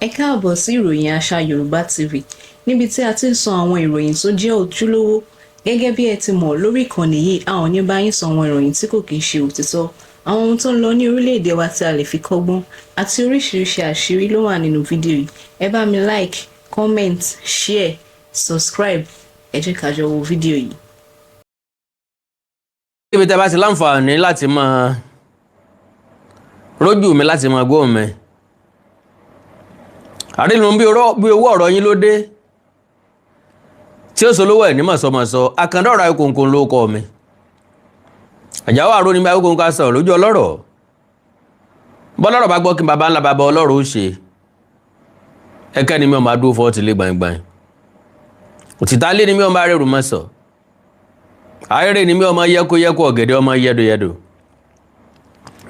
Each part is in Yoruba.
Ẹ káàbọ̀ sí ìròyìn àṣà Yorùbá TV níbi tí a ti ń sọ àwọn ìròyìn tó jẹ́ ojúlówó. Gẹ́gẹ́ bí ẹ ti mọ̀ lórí ìkànnì yìí, a ò ní bá yín sọ àwọn ìròyìn tí kò kìí ṣe òtítọ́, àwọn ohun tó ń lọ ní orílẹ̀-èdè wa tí a lè fi kọ́gbọ́n àti oríṣiríṣi àṣírí ló wà nínú fídíò yìí. Ẹ bá mi like, comment, share, subscribe. Ẹ jẹ́ ká jọ wo fídíò yìí. Ibi tí a bá ti láǹfààní láti máa rójú mi láti máa gbọ́ mi. Àrínú bí owó ọ̀rọ̀ yín ló dé tí ó solówó ẹ̀ ní mọ̀sọ̀mọ̀sọ Àkàndá ọ̀rọ̀ Ayékòǹkò ló kọ́ mi. Àjàwó àrò ní bí Ayékòǹkò sọ̀rọ̀ lójú ọlọ́rọ̀. Bọ́lọ́rọ̀ bá gbọ́ kí bàbá ńlá bàbá ọlọ́rọ̀ ó ṣe. Ẹ̀kẹ́ ni mi ò máa dúró fọ́ ti lé gbàngbàng. Òtítà lé ni mi ò máa rẹ̀rù mọ́sọ̀. Ayére ni mi ò máa yẹ́kó ọ̀gẹ̀dẹ̀ ọmọ yẹ́dọ̀yẹ́dọ̀.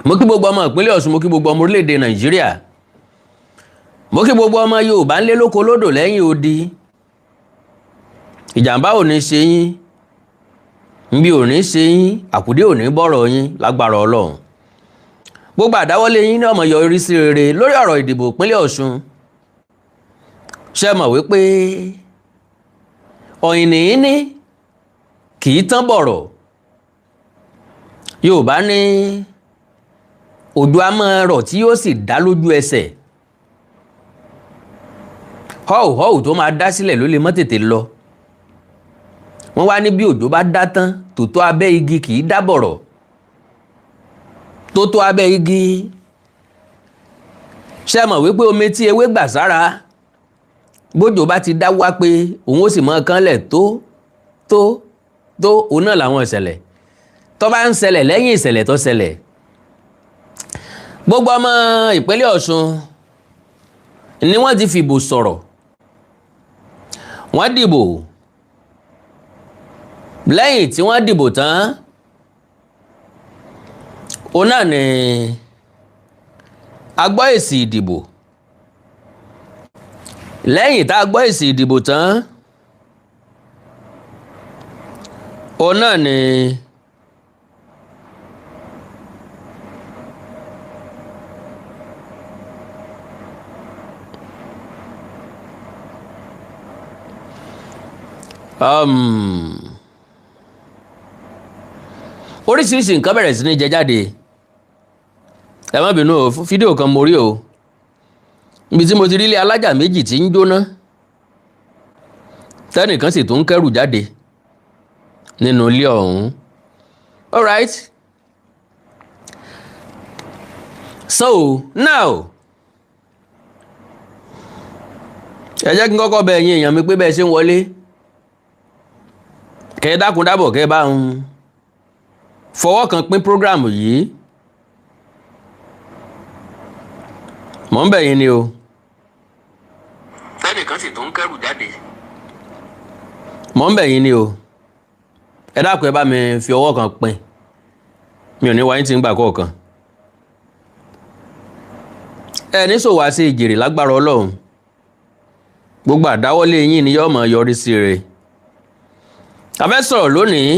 Mo kí gbogbo ọmọ ìpínlẹ̀ Ọ̀ṣun, mo kí gbogbo ọmọ orílẹ̀-èdè Nàìjíríà. Mo kí gbogbo ọmọ Yorùbá ńlé lóko lódò lẹ́yìn odi. Ìjàmbá ò ní ṣe yín, nbí ò ní ṣe yín, àkùdé ò ní bọ́rọ̀ yín lágbára Ọlọ́run. Gbogbo àdáwọ́lé yín ní ọmọ yọrí sí rere lórí ọ̀rọ̀ ìdìbò ìpínlẹ̀ Ọ̀ṣun. Ṣé mọ̀ wípé ọ̀yìnìyíní kì í tán bọ̀rọ̀? Yorùbá ní òjò á máa rọ̀ tí yóò sì dá lójú ẹsẹ̀. Họ́ù tó máa dá sílẹ̀ ló lè mọ́ tètè lọ. Wọ́n wá ní bí òjò bá dá tán tòótó abẹ́ igi kì í dá bọ̀rọ̀. Tótó abẹ́ igi. Ṣé mọ̀ wípé omi tí ewé gbà sára bójò bá ti dá wá pé òun ó sì mọ́ kánlẹ̀ tó òun náà làwọn ìṣẹ̀lẹ̀ tó bá ń ṣẹlẹ̀ lẹ́yìn ìṣẹ̀lẹ̀ tó ṣẹlẹ̀. Gbogbo ọmọ ìpínlẹ̀ Ọ̀ṣun ni wọ́n ti fìbò sọ̀rọ̀. Wọ́n dìbò. Lẹ́yìn tí wọ́n dìbò tán, òun náà ni a gbọ́ èsì ìdìbò. Lẹ́yìn tá a gbọ́ èsì ìdìbò tán, òun náà ni oríṣiríṣi nǹkan bẹ̀rẹ̀ sí ní jẹ jáde. Ẹ má bínú o, fídíò kan mo rí o níbi tí mo ti rí ilé alájà méjì tí ń jóná tẹ́nìkan sì tún ń kẹ́rù jáde nínú ilé ọ̀hún. Alright, so now ẹ jẹ́ kí n kọ́kọ́ bẹ̀ ẹ̀yin èèyàn mi pé bẹ́ẹ̀ ṣe ń wọlé kẹ́ ẹ dákun dábọ̀ kẹ́ ẹ bá ń fọwọ́ kan pín prógrámù yìí. Mọ̀ ń bẹ̀ yín ni o. Tẹ́nìkan sì tún ń kẹ́rù jáde. Mọ̀ ń bẹ̀ yín ni o. Ẹ dákun ẹ bá mi fi ọwọ́ kan pín. Mi ò ní wáyé tí ń gbà kọ̀ọ̀kan. Ẹ ní sòwò àṣẹ ìjèrè lágbára Ọlọ́run. Gbogbo àdáwọ́lé yín ni yóò máa yọrí sí rere. A fẹ́ sọ̀rọ̀ lónìí.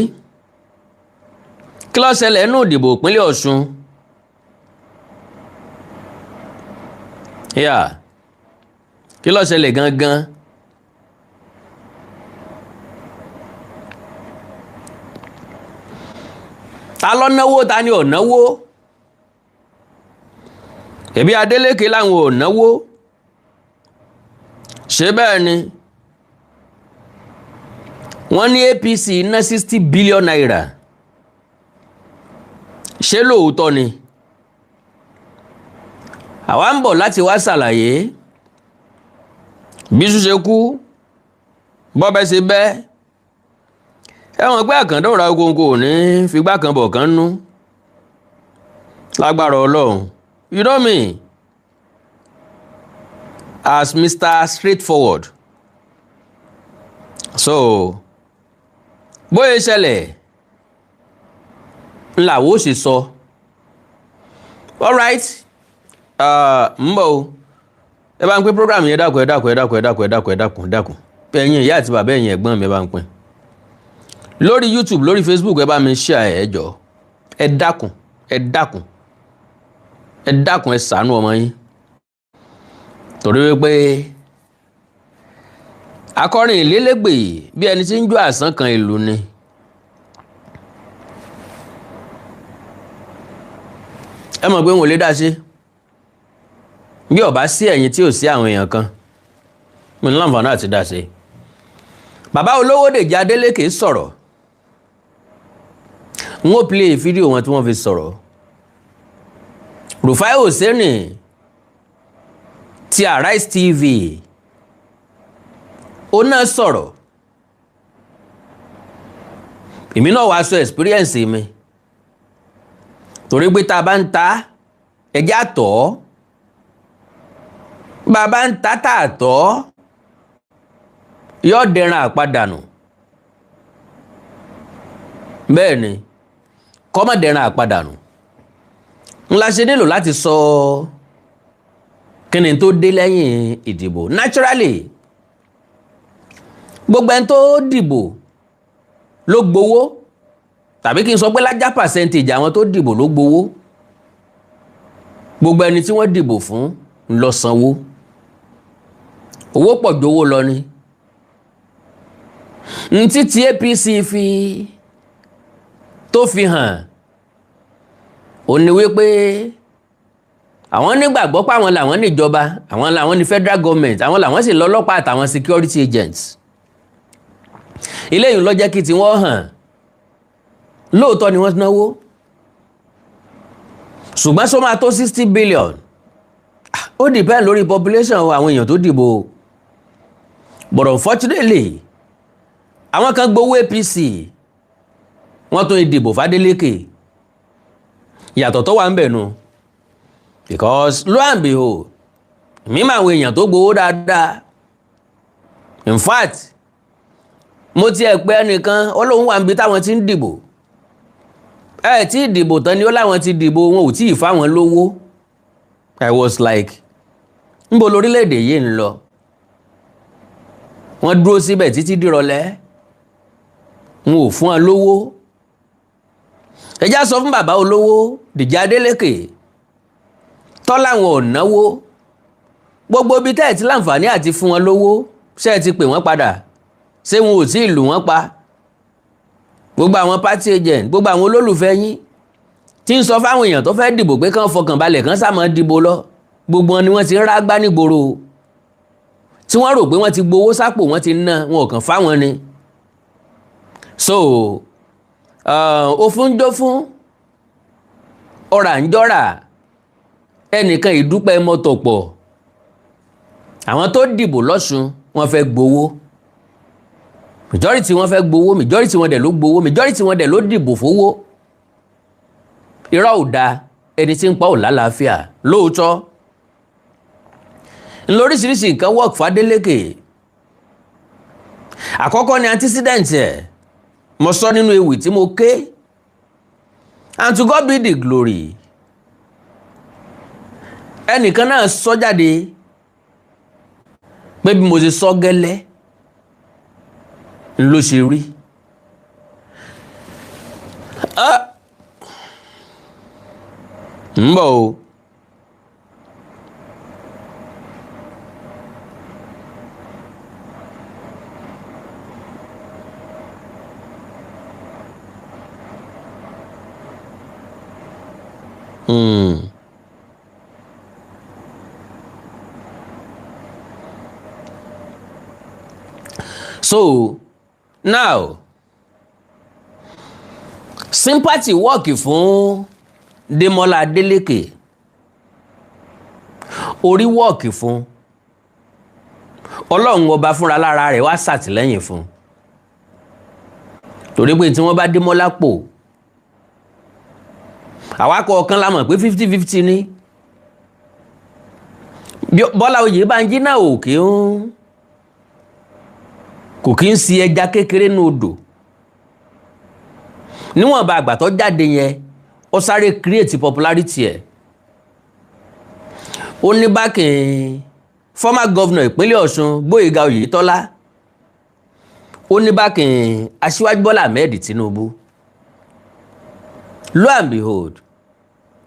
Kí ló ṣẹlẹ̀ nínú ìdìbò ìpínlẹ̀ Ọ̀ṣun? Kí ló ṣẹlẹ̀ gangan? Ta ló náwó, ta ni ò náwó? Ẹbí Adélékè láwọn ò náwó. Ṣé bẹ́ẹ̀ ni? Wọ́n ní APC ná 60 billion naira. Ṣé lóòótọ́ ni? Àwa ń bọ̀ láti wá ṣàlàyé bí iṣu ṣe kú, bọ́bẹ̀ ṣe bẹ́. Ẹ̀wọ̀n pé Àkàndá ọ̀rọ̀ Ayékòǹkò ní figbá kan bọ̀ kan nú lágbára Ọlọ́run. You know me as Mr. Straightforward. So bóyá ṣẹlẹ̀ ńláwó ṣe sọ. Alright, ń bọ̀ o. Ẹ bá ń pín program yẹn dákun. Ẹ̀yin ìyá àti bàbá ẹ̀yin ẹ̀gbọ́n mi ẹ bá ń pín. Lórí YouTube, lórí Facebook ẹ bá mi share ẹ jọ̀ọ́. Ẹ dákun. ẹ dákun ẹ ṣàánú ọmọ yín. torí wípé akọrin ìlélégbè bí ẹni tí ń jó àsán kan ìlú ni. ẹ mọ̀ pé wọn ò lè dá sí bí ó bá sí ẹ̀yin tí ò sí àwọn èèyàn kan mo ní láǹfààní àti dá sí. bàbá olówó Dèjì Adélékè sọ̀rọ̀ n ó play fídíò wọn tí wọ́n fi sọ̀rọ̀. Rufai Oseni ti Arise TV ó náà sọ̀rọ̀ èmi náà wàá sọ experience mi torí pé tá a bá ń ta ẹjẹ́ àtọ̀ bàbá ń ta tààtọ̀ yóò dẹran àpadànù bẹ́ẹ̀ ni kọ́mọ̀ dẹran àpadànù ńlá ṣe nílò láti sọ kíni tó dé lẹ́yìn ìdìbò. Naturally gbogbo ẹni tó dìbò ló gbowó tàbí kí n sọ pé lájá percentage àwọn tó dìbò ló gbowó. gbogbo ẹni tí wọ́n dìbò fún ń lọ sanwó. owó pọ̀ jówó lọ ni. ntí tí APC tó fi hàn ó ní wípé àwọn nígbàgbọ́ pé àwọn làwọn níjọba, àwọn làwọn ní federal government, àwọn làwọn sì lọ́lọ́pàá àtàwọn security agents. ilé yìí ló jẹ́ kí tí wọ́n hàn lóòótọ́ ni wọ́n náwó ṣùgbọ́n sọ máa tó 60 billion ó depend lórí population àwọn èèyàn tó dìbò. but unfortunately àwọn kan gbowó APC wọ́n tún ìdìbò f'Adeleke. ìyàtọ̀ tó wà ń bẹ̀ nu because lo and behold mímọ̀ àwọn èèyàn tó gbowó dáadáa. in fact mo ti ẹ̀ pé ẹnìkan Ọlọ́run wà níbi táwọn ti ń dìbò tí ìdìbò tán ni ó láwọn ti dìbò wọn ò tí ì fáwọn lówó. I was like níbo lórílẹ̀‐èdè yìí ń lọ. wọ́n dúró síbẹ̀ títí dìrọ̀lẹ́ wọn ò fún wọn lówó. ẹ já sọ fún bàbá olówó Dèjì Adélékè tọ́lá wọn ò náwó gbogbo ibi tẹ́ ẹ̀ ti láǹfààní àti fún wọn lówó ṣé ẹ ti pè wọ́n padà ṣé wọn ò tí ì lù wọ́n pa. gbogbo àwọn party agent gbogbo àwọn olólùfẹ́ yín tí ń sọ fáwọn èèyàn tó fẹ́ dìbò pé kán fọkàn balẹ̀ kán sáà máa dìbò lọ gbogbo wọn ni wọ́n ti ń rágbá nígboro tí wọ́n rò pé wọ́n ti gbowó sápò wọ́n ti ná wọn ò kàn fáwọn ni. so òfun jó fún ọ̀rà ń jọ́rà ẹnìkan ìdúpẹ́ mọ́tò pọ̀. àwọn tó dìbò lọ́sùn wọ́n fẹ́ gbowó majority wọ́n fẹ́ gbowó majority wọ́n dẹ̀ ló gbowó majority wọ́n dẹ̀ ló dìbò fowó. irọ́ ò da ẹni tí ń pa ò lálàáfíà lóòótọ́. ńlóríṣiríṣi nǹkan work f'Adeleke. àkọ́kọ́ ni antecedent ẹ̀ mo sọ nínú ewì tí mo ké and to God be the glory. ẹnìkan náà sọ jáde pé bí mo ṣe sọ gẹ́lẹ́ ló ṣe rí. ń bọ̀ o. So now sympathy work fún Demola Adeleke, orí work fún Ọlọ́run ọba fúnra lára rẹ̀ wá ṣàtìlẹ́yìn fún torí pé tí wọ́n bá Demola pò àwákọ̀ ọ̀kan la mọ̀ pé 50-50 ni Bọ́lá Oyèbánjí náà kò kí ń si ẹja kékeré ní odò níwọ̀n bá àgbà tó jáde yẹn ó sáré create popularity ẹ̀. ó ní bákin former governor ìpínlẹ̀ Ọ̀ṣun Gbóyèga Oyètọ́lá ó ní bákin Aṣíwájú Bọ́lá Ahmed Tinubu. lo and behold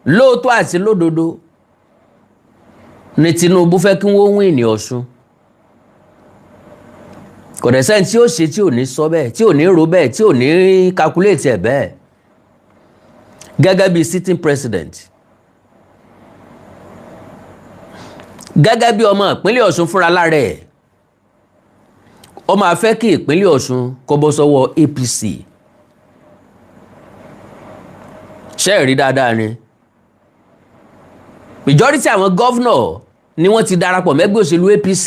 lóòótọ́ àti lódodo ní Tinubu fẹ́ kí wọ́n win ní Ọ̀ṣun. Kò dẹ̀ sẹ́ni tí ó ṣe tí ò ní sọ bẹ́ẹ̀, tí ò ní rò bẹ́ẹ̀, tí ò ní calculate ẹ̀ bẹ́ẹ̀. Gẹ́gẹ́ bí sitting president, gẹ́gẹ́ bí ọmọ ìpínlẹ̀ Ọ̀ṣun fúnra lára ẹ̀, ó máa fẹ́ kí ìpínlẹ̀ Ọ̀ṣun kó bọ́ sọ́wọ́ APC. Ṣé ẹ rí dáadáa ni? Majority àwọn governor ni wọ́n ti darapọ̀ mẹ́gbẹ́ òṣèlú APC,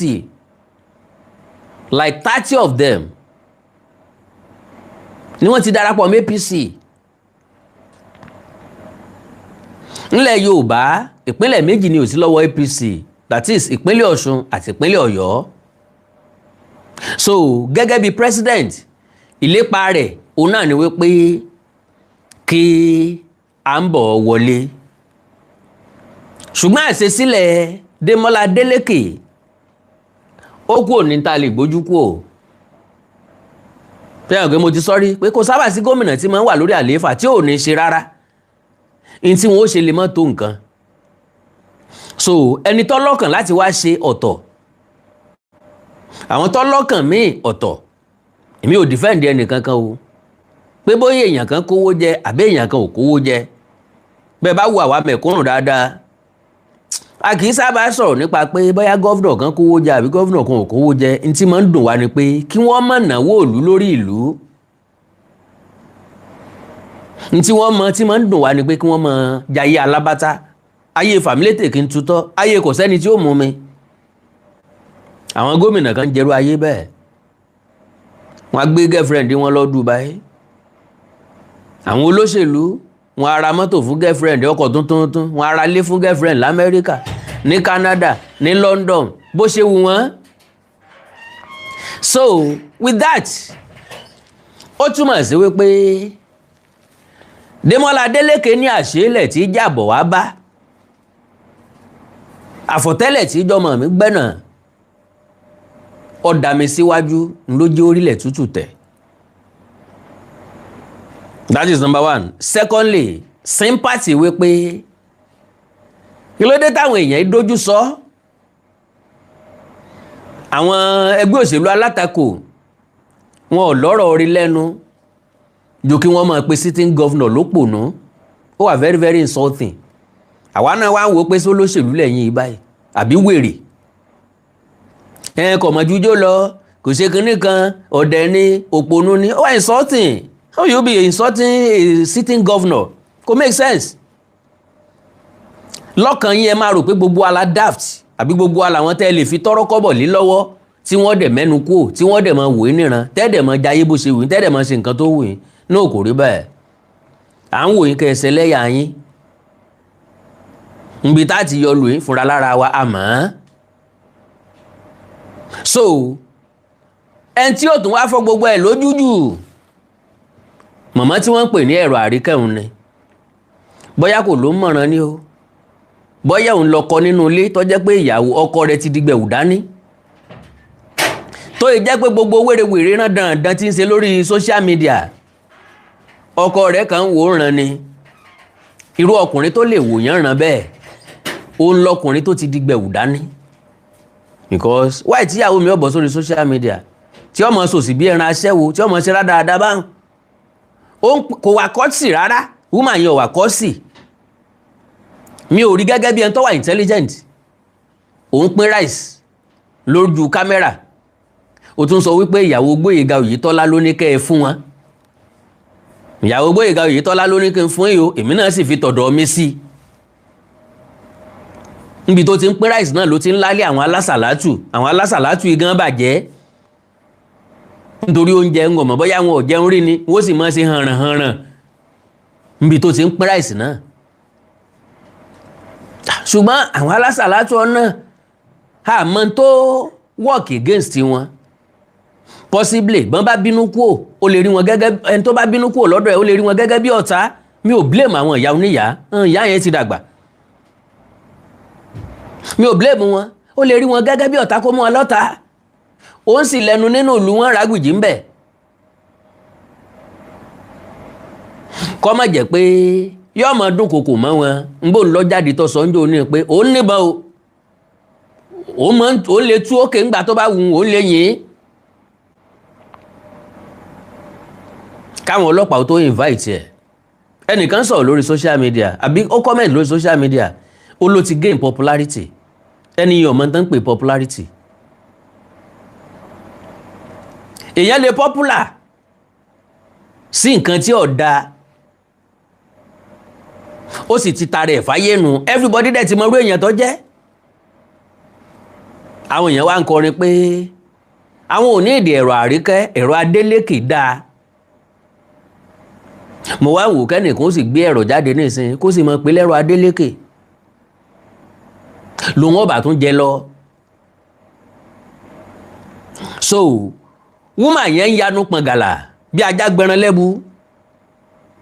like 30 of them ni wọ́n ti darapọ̀ mọ́ APC. Nílẹ̀ Yorùbá ìpínlẹ̀ méjì ni ò sí lọ́wọ́ APC, that is ìpínlẹ̀ Ọ̀ṣun àti ìpínlẹ̀ Ọ̀yọ́. So gẹ́gẹ́ bí president, ìlépa rẹ̀ òun náà ni wípé kí Ambo wọlé. Ṣùgbọ́n àṣesílẹ̀ Démọ́lá Adélékè ó kú òní ta lè gbójú kú o. Fẹ́ràn pé mo ti sọ́rí pé kò sábà sí gómìnà tí máa ń wà lórí àlééfà tí ò ní ṣe rárá. In tí wọ́n ó ṣe lè mọ́ tó nǹkan. So ẹni tó lọ́kàn láti wá ṣe ọ̀tọ̀, àwọn tó lọ́kàn míì ọ̀tọ̀. Èmi ò defend ẹnì kankan o, pé bóyá èèyàn kan kówó jẹ àbí èèyàn kan ò kówó jẹ. Bẹ́ẹ̀ bá wo àwa mẹ̀kúnnù dáadáa, a kì í sábà sọ̀rọ̀ nípa pé bóyá gọ́vnọ̀ kan kówó jẹ àbí gọ́vnọ̀ kan ò kówó jẹ. N tí máa ń dùn wá ni pé kí wọ́n má náwó ìlú lórí ìlú. N tí wọ́n mọ̀ tí máa ń dùn wá ni pé kí wọ́n máa jayé alábátá, ayé fàmílétè kí n tutọ́, ayé kò sẹ́ni tí ó mú mi. Àwọn gómìnà kan jẹ́rú ayé bẹ́ẹ̀. Wọ́n á gbé girlfriend wọn lọ Dubai. Àwọn olóṣèlú wọ́n á ra mọ́tò fún girlfriend, ọkọ̀ tuntun, wọ́n á ra ilé fún girlfriend l'Amẹ́ríkà, ní Canada, ní London, bó ṣe wù wọ́n. So with that, ó túmọ̀ sí wípé Démọ́lá Adélékè ní àṣélẹ̀ tí jàbọ̀ wá bá, àfọ̀tẹ́lẹ̀ tí jọmọ̀ mi gbẹ́nà, ọ̀dà mi síwájú ló jẹ́ orílẹ̀ tútù tẹ̀. That is number one. Secondly, sympathy wípé kí ló dé táwọn èèyàn dojú sọ àwọn ẹgbẹ́ òṣèlú alátakò wọn ò lọ́rọ̀ orí lẹ́nu ju kí wọ́n máa pe sitting governor lópònú. Ó wà very very insulting. Àwa náà wá ń wò pé sólóṣèlú lẹ́yìn yìí báyìí àbí wèrè. Kò mọ̀ jújó lọ, kò ṣe kinní kan, ọ̀dẹ̀ ni, òpònú ni. Ó wà insulting. How you be insulting a sitting governor? Kò make sense. Lọ́kàn yín ẹ máa rò pé gbogbo ala daft àbí gbogbo ala wọn tẹ́ lè fi tọ́rọ́ kọ́bọ̀ lé lọ́wọ́ tí wọ́n dẹ̀ mẹ́nu kúò, tí wọ́n dẹ̀ máa wò é níran, tẹ́ dẹ̀ máa jayé bó ṣe wù yín, tẹ́ dẹ̀ máa ṣe nǹkan tó wù yín. Náà kò rí bẹ́ẹ̀. À ń wò yín kẹsẹ̀ lẹ́yà yín. Nbi tá ti yọ lù yín fúnra lára wa àmọ́. So ẹni tí ó tún wá fọ́ gbogbo ẹ̀ lójújù, màmá tí wọ́n ń pè ní ẹ̀rọ àríkẹ́hùn ni. Bóyá kò ló mọ̀ràn ni o, bóyá òun lọkọ nínú ilé tó jẹ́ pé ìyàwó ọkọ rẹ̀ ti dìgbẹ̀wù dání, tó yẹ jẹ́ pé gbogbo wèrèwèrè rán dandan tí ń ṣe lórí social media ọkọ rẹ̀ kàn wò ó ràn ni. Irú ọkùnrin tó lè wò yán ràn bẹ́ẹ̀, òun lọkùnrin tó ti dìgbẹ̀wù dání. Because why tí ìyàwó mi ó bọ́ sórí social media tí ó máa sòsì bí ẹran aṣẹ́wó, tí ó máa ṣe rádaràda báhùn, kò wà kọ́sì rárá. Woman yẹn ò wà kọ́sì. Mi ò rí gẹ́gẹ́ bí ẹni tó wà intelligent. Òun pín rice lójú kámẹ́rà, ó tún sọ wípé ìyàwó Gbóyèga Oyètọ́lá ló ní kẹ́ ẹ fún wọn. Ìyàwó Gbóyèga Oyètọ́lá ló ní kí n fún yìí o, èmi náà sì fi tọ̀dọ̀ mi sí. Níbi tó ti ń pín rice náà ló ti ń lálé àwọn alásàlátù igan bàjẹ́. Nítorí oúnjẹ ń gọ̀mọ̀ bóyá wọn ò jẹun rí ni, wọ́n sì máa ṣe hànràn níbi tó ti ń pín rice náà. Ṣùgbọ́n àwọn alásàlátù ọ̀nà àmọ́ tó work against wọn. Possibly bọ́n bá bínú kúò, ó lè rí wọn gẹ́gẹ́, ẹni tó bá bínú kúò lọ́dọ̀ ẹ̀ ó lè rí wọn gẹ́gẹ́ bí ọ̀tá. Mi ò blame àwọn ìyá oníyá, ìyá yẹn ti dàgbà. Mi ò blame wọn, ó lè rí wọn gẹ́gẹ́ bí ọ̀tá kó mú wọn lọ́ta. Ó ń sì lẹ́nu nínú ìlú wọn rágbìjì ń bẹ̀. Kọ́ má jẹ́ pé yóò máa dún kòkò mọ́ wọn, ń bò ń lọ jáde tó sọ ń jò ní pé òun níbọn o. ó lè tú òkè ńgbà tó bá wù ó lè yìn káwọn ọlọ́pàá tó invite ẹ̀. Ẹnìkan sọ̀rọ̀ lórí social media àbí ó comment lórí social media ó ló ti gain popularity. Ẹni yìí ọmọ tán ń pè popularity. Èèyàn lè popular sí nǹkan tí ò dáa ó sì ti tara ẹ̀ fáyé nu everybody dẹ̀ ti mọ irú èèyàn tó jẹ́. Àwọn èèyàn wá ń kọrin pé àwọn ò ní èdè ẹ̀rọ àríkẹ́ ẹ̀rọ adélékè dáa. Mo wá wò kẹ́nìkan ó sì gbé ẹ̀rọ jáde nísìnyí kó sì mọ̀ pé lẹ́rọ adélékè lòun ọba tún jẹ lọ. So woman yẹn ń yanu pọ̀ngàlà bí ajá gbẹran lẹ́bu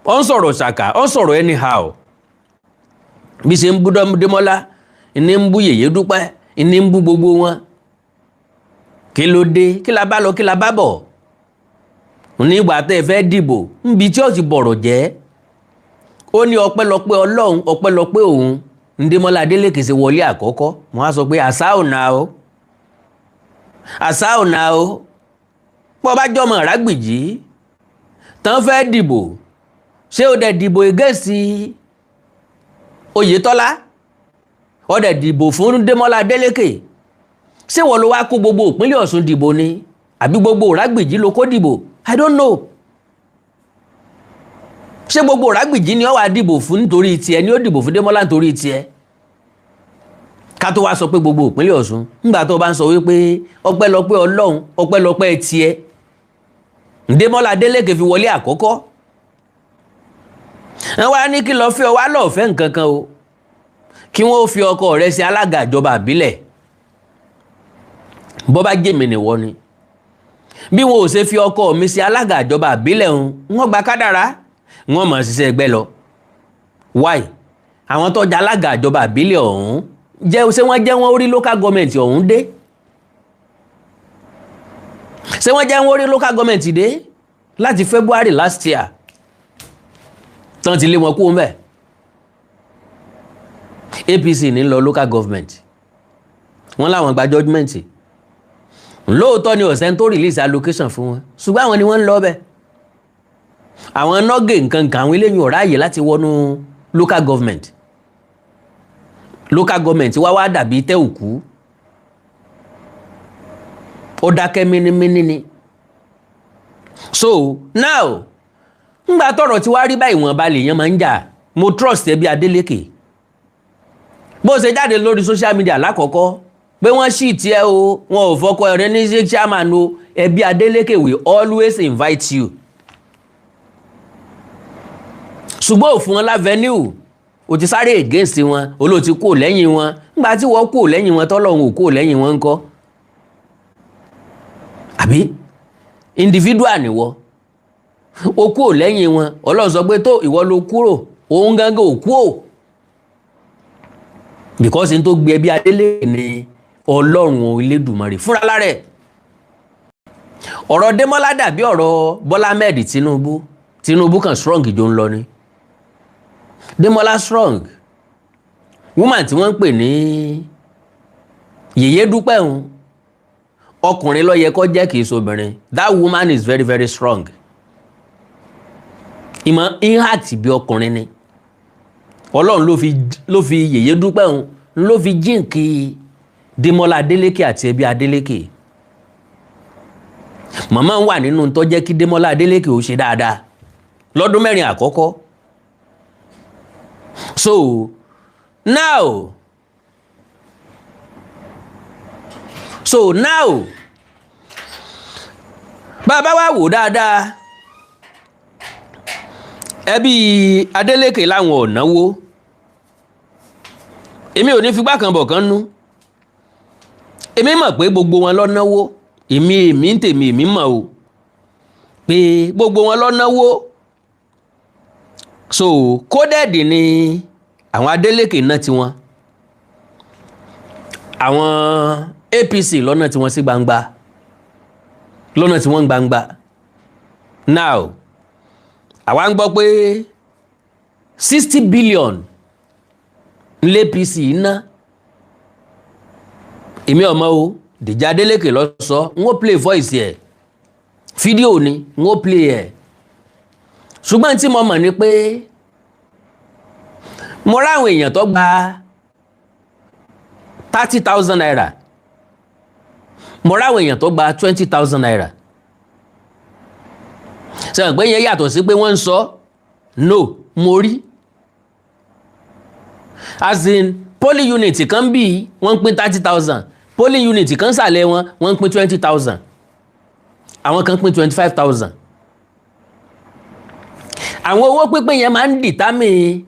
ó ń sọ̀rọ̀ ṣàkà ó ń sọ̀rọ̀ anyhow bí ṣe ń bú Démọ́lá ní ń bú Yèyé Dúpẹ́ ní ń bú gbogbo wọn. Kí ló dé kí la bá lọ kí la bá bọ̀ nígbà tẹ́ ẹ fẹ́ dìbò níbi tí ó ti bọ̀rọ̀ jẹ́ ó ní ọpẹ́lọpẹ́ Ọlọ́run ọpẹ́lọpẹ́ òun Démọ́lá Adélékè ṣe wọlé àkọ́kọ́. Wọ́n á sọ pé àṣà ò náà o pọ́ bá jọmọ Ìrágbìjí tán fẹ́ dìbò ṣé ó dẹ̀ dìbò ìgẹ́sì Oyètọ́lá ó dẹ̀ dìbò fún Démọ́lá Adélékè ṣé wọ́n ló wá kó gbogbo ìpínlẹ̀ Ọ̀ṣun dìbò ni àbí gbogbo Ìrágbìjí ló kó dìbò I don't know. Ṣé gbogbo Ìrágbìjí ni ó wá dìbò fún nítorí tiẹ̀ ni ó dìbò fún Démọ́lá nítorí tiẹ̀ ká tó wá sọ pé gbogbo ìpínlẹ̀ Ọ̀ṣun nígbà tó bá ń sọ wípé ọpẹ́lọpẹ́ Ọlọ́run ọpẹ́lọpẹ́ tiẹ̀ Démọ́lá Adélékè fi wọlé àkọ́kọ́. Wọ́n wá ní kí lọ fẹ́ ọ wá lọ́ọ̀ fẹ́ nǹkan kan o kí wọ́n fi ọkọ rẹ̀ sí alága ìjọba àbílẹ̀ bọ́ bá jèmi nìwọ ni bí wọn ò ṣe fi ọkọ mi sí alága ìjọba àbílẹ̀ wọn gba kádàrá wọn mọ̀ ṣiṣẹ́ ẹgbẹ́ lọ. Why? Àwọn tó jẹ́ alága ìjọba àbílẹ̀ ọ̀hún ṣé wọ́n jẹ́ wọ́n rí local government ọ̀hún dé? Ṣé wọ́n jẹ́ wọ́n rí local government dé láti February last year tán ti lé wọn kú ńbẹ̀? APC ní lọ local government wọ́n láwọn gba judgement lóòótọ́ ni ọ̀sẹ̀ tó release allocation fún wọn ṣùgbọ́n àwọn ni wọ́n ń lọ bẹ́ẹ̀. Àwọn nọ́gẹ̀ nǹkan àwọn eléyìn ọ̀rá àyè láti wọnú local government. Local government wá dàbí tẹ́ òkú ó dákẹ́ mínímíní ni. So now ńgbà tọ̀rọ̀ tí wá rí báyìí wọ́n bá lè yẹn máa ń jà mo trust ẹbí Adélékè bó ṣe jáde lórí social media lákọ̀ọ́kọ́ pé wọ́n sì tiẹ̀ o wọn ò fọkọ ẹ̀rẹ́ ní ṣe chairman o ẹbí Adélékè will always invite you. Ṣùgbọ́n òfin wọn lávenue o ti sáré against wọn olóòtú kò lẹ́yìn wọn nígbà tí wọ́n kò lẹ́yìn wọn tọ́lọ́run ò kò lẹ́yìn wọn ńkọ́ àbí individual ni wọ́n o kò lẹ́yìn wọn Ọlọ́run sọ pé tó ìwọ ló kúrò òun gángan ò kú o because n tó gbé ẹbí Adélékè ni Ọlọ́run Elédùmarè fúnra lára ẹ̀. Ọ̀rọ̀ Démọ́lá dàbí ọ̀rọ̀ Bọ́lá Ahmed Tinubu kan strong jò ń lọ ni. Démọ́lá strong woman tí wọ́n ń pè ní Yèyé Dúpẹ́ òun ọkùnrin ló yẹ kó jẹ́ kìí ṣobìnrin. That woman is very very strong. Ìmọ̀ impact bí ọkùnrin ni Ọlọ́run ló fi Yèyé Dúpẹ́ òun ló fi jíǹkì Démọ́lá Adélékè àti ẹbí Adélékè. Màmá ń wà nínú tó jẹ́ kí Démọ́lá Adélékè ó ṣe dáadáa lọ́dún mẹ́rin àkọ́kọ́. So now bàbá wa wò dáadáa ẹbí Adélékè láwọn ò náwó èmi ò ní figbá kan bọ̀ kan nú èmi mọ̀ pé gbogbo wọn ló náwó èmi ń tèmi èmi mọ̀ o pé gbogbo wọn ló náwó. So kódẹ́ẹ̀dì ni àwọn Adélékè náà tiwọn àwọn APC lọ́nà tí wọ́n sí gbangba lọ́nà tí wọ́n gbangba. Now àwa ń gbọ́ pé 60 billion ní APC ná èmi ọmọ o Dèjì Adélékè ló sọ n ó play voice ẹ̀ fídíò ni n ó play ẹ̀ ṣùgbọ́n tí mo mọ̀ ni pé mo ráwọn èèyàn tó gba 30,000 naira mo ráwọn èèyàn tó gba 20,000 naira sẹ́wọ̀n pé yẹn yàtọ̀ sí pé wọ́n ń sọ no mo rí as in polling unit kan bí wọ́n ń pín 30,000 polling unit kan sàlẹ̀ wọ́n ń pín 20,000 àwọn kan pín 25,000 àwọn owó pínpín yẹn máa ń determine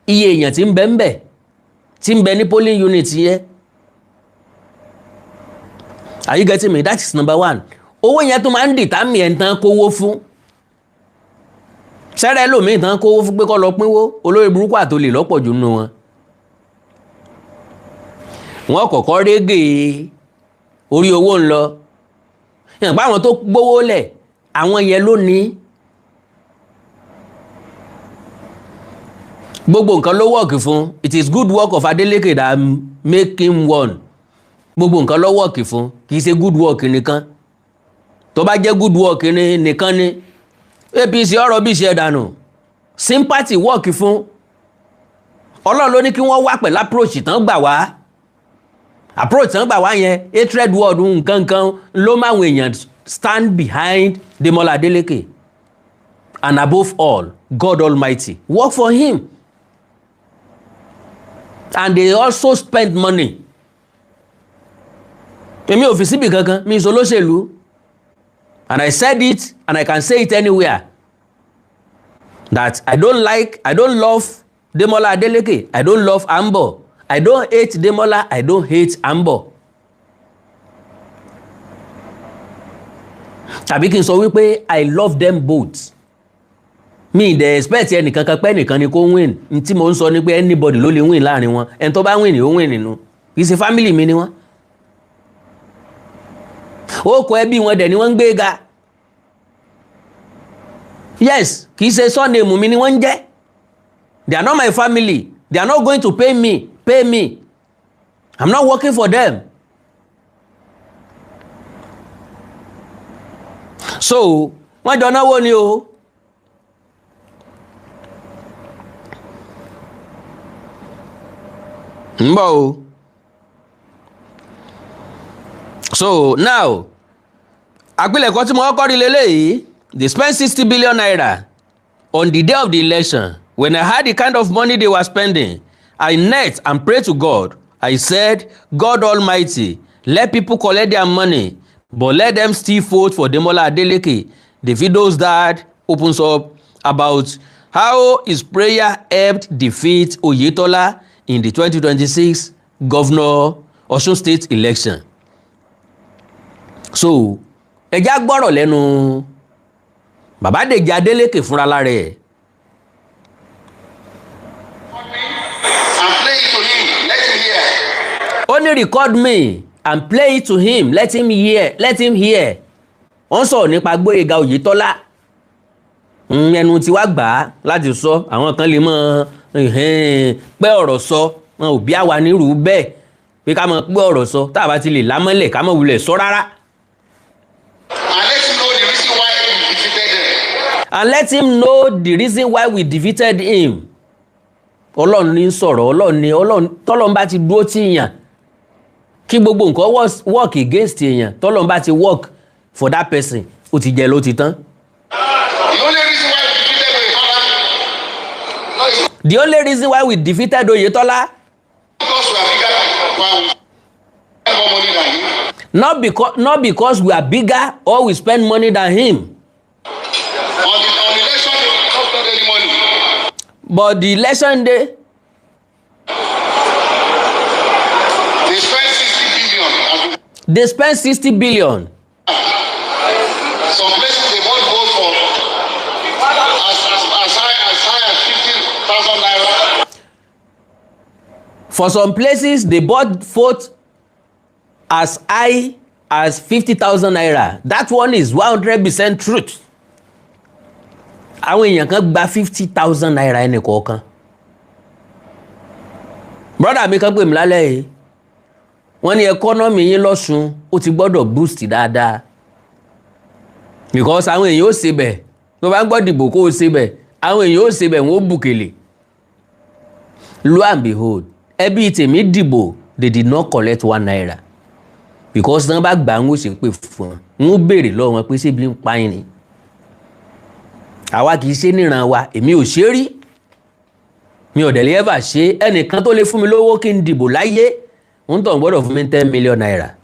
iye èèyàn tí ń bẹ ní polling unit yẹn. Are you getting me? That is number one. Owó yẹn tó máa ń determine ẹ̀ tán kówó fún. Sẹ́rẹ̀ lómi tán kówó fún pé kó lọ pínwó olórí burúkú àtolè lọ́pọ̀ jù nínú wọn. Wọ́n kọ́kọ́ régè orí owó ń lọ. Yàn pé àwọn tó gbówó lẹ̀ àwọn yẹn ló ní. Gbogbo nǹkan ló work fún. It is good work of Adeleke that make him one. Gbogbo nǹkan ló work fún. Kì í ṣe good work nìkan. Tó bá jẹ́ good work nìkan ni APC ọ̀rọ̀ bí ṣe dànù. Sympathy work fún. Ọlọ́run ló ní kí wọ́n wá pẹ̀lú approach tán gbà wá. Approach tán gbà wá yẹn hatred word nǹkan ló máwọn èèyàn stand behind Demola Adeleke. And above all, God Almighty work for him. And they also spend money. Èmi ò fi síbi kankan, mi sọ lóṣèlú. And I said it and I can say it anywhere. That I don't love Demola Adeleke. I don't love Ambo. I don't hate Demola. I don't hate Ambo. Tàbí kí n sọ wípé I love them both. Mi dey expect ẹnìkan kan pé ẹnìkan ni kó win. Ntí mo ń sọ ni pé anybody ló lè win láàrin wọn. Ẹni tó bá win ni ó win nínú. Kì í ṣe family mi ni wọ́n. Ó kọ ẹbí wọn dẹ̀ ni wọ́n ń gbé ga. Yes, kì í ṣe surname mi ni wọ́n ń jẹ́. They are not my family. They are not going to pay me. I'm not working for them. So, wọ́n jọ náwó ni o. Ń bọ̀ o. So, now, àpilẹ̀kọ tí mo kọ́kọ́ rí lélẹ́yìí, they spent 60 billion naira on the day of the election. When I heard the kind of money they were spending, I knelt and prayed to God. I said, God Almighty, let people collect their money, but let them still vote for Demola Adeleke. The video's dad opens up about how his prayer helped defeat Oyetola in the 2026 Governor Osun State election. So, ẹjá gbọ́rọ̀ lẹ́nu bàbá Dèjì Adélékè fúnra lára ẹ̀. Only record me and play it to him. Let him hear. Wọ́n sọ̀rọ̀ nípa Gbóyèga Oyètọ́lá. Ẹnu tí wàá gbà á láti sọ àwọn kan lè mọ pé ọ̀rọ̀ sọ wọn ò bí àwa nírú bẹ́ẹ̀ pé ká mọ pé ọ̀rọ̀ sọ tá a bá ti lè lámọ́lẹ̀ ká mọ̀ wulẹ̀ sọ rárá. And let him know the reason why we defeated him. Ọlọ́run ní sọ̀rọ̀ Ọlọ́run tọ́lọ́run bá ti dúró tí yàn kí gbogbo nǹkan work against èèyàn tọ́lọ́run bá ti work for that person ó ti jẹ ló ti tán. The only reason why we defeated Oyetola, not because we are bigger or we spend money than him. But the election day, they spent 60 billion. Some places they bought votes for as high as 50,000 naira. For some places, they bought votes as high as 50,000 naira. That one is 100% truth. Àwọn èèyàn kan gba 50,000 naira ẹnì kọ̀ọ̀kan. Brother mi kan pè mí lálẹ́ yìí. wọ́n ní ẹkọ́nọ́mì yín lọ́sùn ó ti gbọ́dọ̀ boost dáadáa because àwọn èèyàn ó ṣe bẹ̀ tó bá ń gbọ́ dìbò kó o ṣe bẹ̀ àwọn èèyàn ó ṣe bẹ̀ wọ́n ó bùkèlè. Lo and behold ẹbí tèmi dìbò they did not collect 1 naira because tán bá gbà ń wò ṣe ń pè fún wọn ń béèrè lọ́wọ́ wọn pé ṣé bí ń pa yín ni. Àwa kì í ṣe níran wa èmi ò ṣe rí mi ò dẹ̀ lè ever ṣe ẹnìkan tó lè fún mi lówó kí n dìbò láyé ń tọ̀ gbọ́dọ̀ fún mi 10 million naira.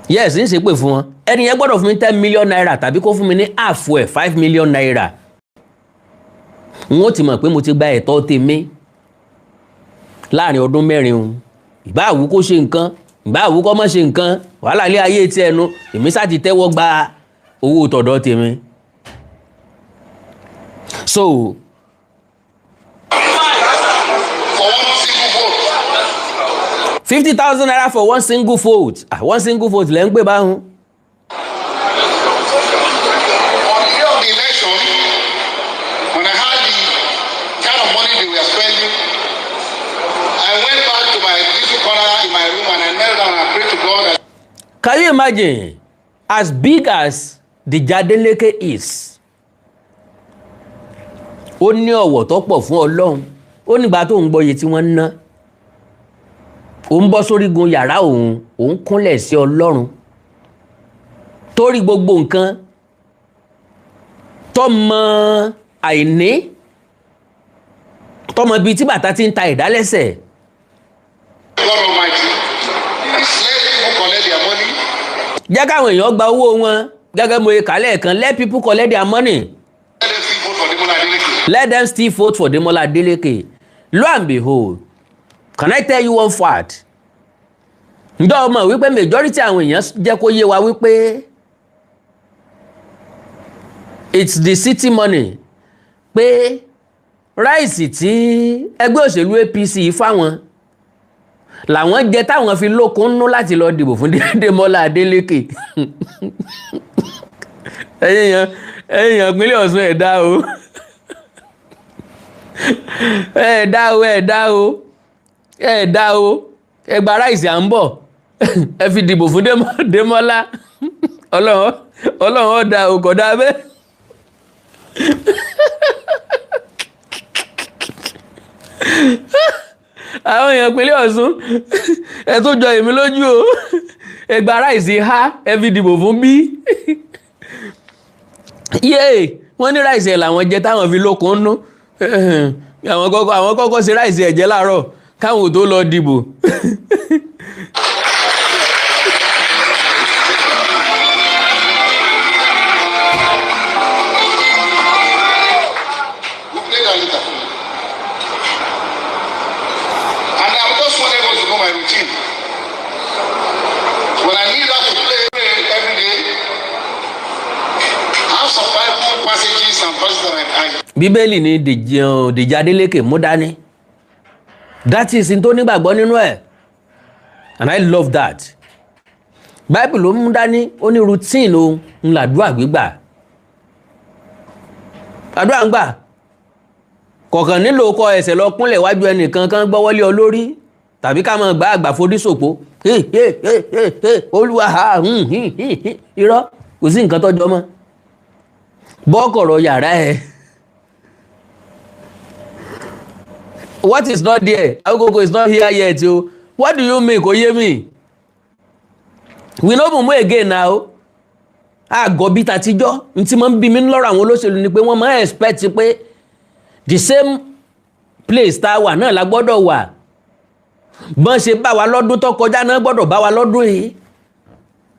Yes ń ṣe pé fún wọn ẹni yẹn gbọ́dọ̀ fún mi 10 million naira tàbí kó fún mi ní half ẹ̀ 5 million naira. N ó ti mọ̀ pé mo ti gba ẹ̀tọ́ tèmi láàrin ọdún 4 o ìbá àwú kó ṣe nǹkan ìbá àwú kó má ṣe nǹkan wàhálà ilé ayé ti ẹnu èmi sá ti tẹ́wọ́ gba owó tọ̀dọ̀ tèmi. So For one single vote. 50,000 naira for one single vote. One single vote lẹ́ ń pè báhùn. On the day of the election, when I had the kind of money they were spending, I went back to my little corner in my room and I knelt down and I prayed to God. Can you imagine as big as the Adeleke is? Ó ní ọ̀wọ̀ tó pọ̀ fún Ọlọ́run. Ó nígbà tó ń gbọ́ iye tí wọ́n ń ná. Ó ń bọ́ sórígun yàrá òun kúnlẹ̀ sí Ọlọ́run. Torí gbogbo nǹkan tọ́mọ àìní tọ́mọ bíi tí bàtà ti ń ta ìdálẹ́sẹ̀. God Almighty, please let people collect their money. Jẹ́ káwọn èèyàn gba owó wọn gẹ́gẹ́ mo kà lẹ́ẹ̀kan let people collect their money. Let them still vote for Demola Let them still vote for Demola Adeleke. Adeleke. Lo and behold, can I tell you one fact? Ǹjọ́ ọmọ wípé majority àwọn èèyàn jẹ́ kó yé wa wípé it's the city money pé ráìsì tí ẹgbẹ́ òṣèlú APC fáwọn làwọn jẹ táwọn fi lókun nú láti lọ dìbò fún Demola Adeleke. ẹ̀yin ìpínlẹ̀ Ọ̀ṣun ẹ̀dá o ẹ̀dá o ẹgbà ráìsì à ń bọ̀ ẹ fi dìbò fún Demola Ọlọ́run ọ̀dà òkọ̀dá bẹ́ẹ̀. Àwọn èèyàn ìpínlẹ̀ Ọ̀ṣun ẹ tó jọ èmi lójú o ẹgbà ráìsì ha ẹ fi dìbò fún bí. Yéè wọ́n ní ráìsì ẹ̀ làwọn jẹ táwọn fi lókun nú àwọn kọ́kọ́ ṣe ráìsì ẹ̀jẹ̀ láàárọ̀ káwọn tó lọ dìbò. Bíbélì ni Dèjì Adélékè mú dání. That is in tó nígbàgbọ́ nínú ẹ̀. And I love that. Bible ló mú dání ó ní routine o ń làdúrà gbígbà. Àdúrà ń gbà. Kọ̀ọ̀kan nílò kọ ẹsẹ̀ lọ kúnlẹ̀ wájú ẹnìkan kan gbọ́wọ́lé ọ lórí tàbí ká máa gbà àgbà fodísòpó. Olúwa irọ́ kò sí nǹkan tọ́jọ́ mọ́. Bọ́kọ̀rọ̀ yàrá ẹ̀. What is not there? Agogo is not here yet o. What do you mean? Kò yé mi. We no move again now. Àgọ́ bí tàtijọ́ ntí máa ń bí mi lọ́rọ̀ àwọn olóṣèlú ni pé wọ́n máa expect pé the same place tá a wà náà la gbọ́dọ̀ wà. Bọ́n ṣe bá wa lọ́dún tó kọjá náà gbọ́dọ̀ bá wa lọ́dún yìí.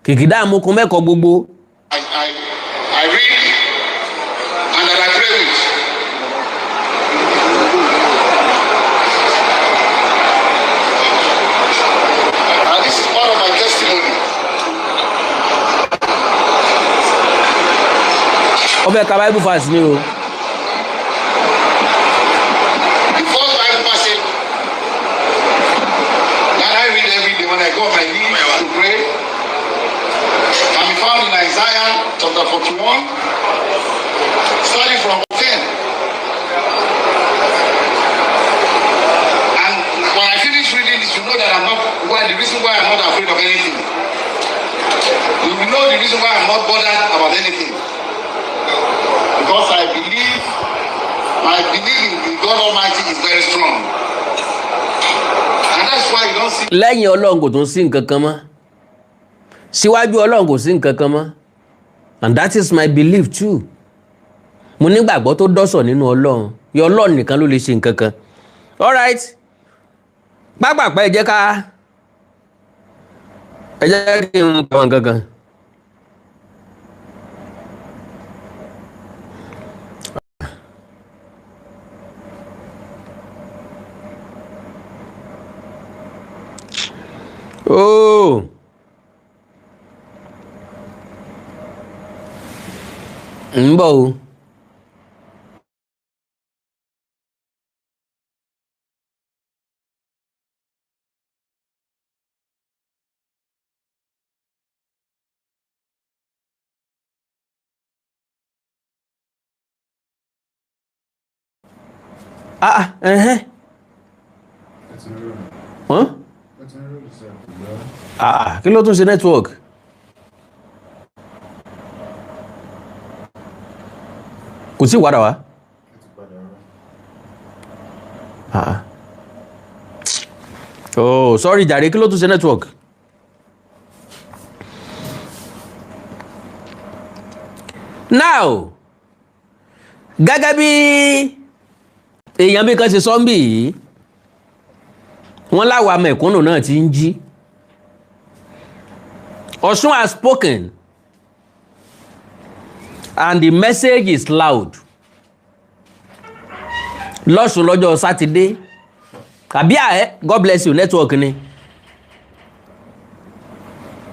Kìkìdá àmukùn mẹ́kọ̀ọ́ gbogbo. I read and I pray with. And this is part of my testimony. Ọbẹ̀ ka Bible verse ni o. The first Bible passage that I read every day when I go on my knees to pray can be found in Isaiah chapter 41, starting from 10. And when I finish reading should know that I'm not, the reason why I'm not afraid of anything. You will know the reason why I'm not bothered about anything. Because I believe, my belief in God Almighty is very strong. And that's why you don't see... lẹ́yìn Ọlọ́run kò tún sí nǹkan kan mọ́. Síwájú Ọlọ́run kò sí nǹkan kan mọ́. And that is my belief too. Mo nígbàgbọ́ tó dọ́sọ̀ nínú Ọlọ́run. Ọlọ́run nìkan ló lè ṣe nǹkan kan. All right. Pápápá ẹ jẹ́ kí n pa nǹkan kan. Oh. Ambo. Huh? Kí ló tún ṣe network? Kò sí wàdà wá? Oh, sorry jàre, kí ló tún ṣe network? Now, gẹ́gẹ́ bí èèyàn bí kan ṣe sọ́mbì yìí, wọ́n láwa mẹ̀kúnnù náà ti ń jí. Osun has spoken and the message is loud. Lọ́sùn lọ́jọ́ Sátidé. Kàbíà God bless you, network ni.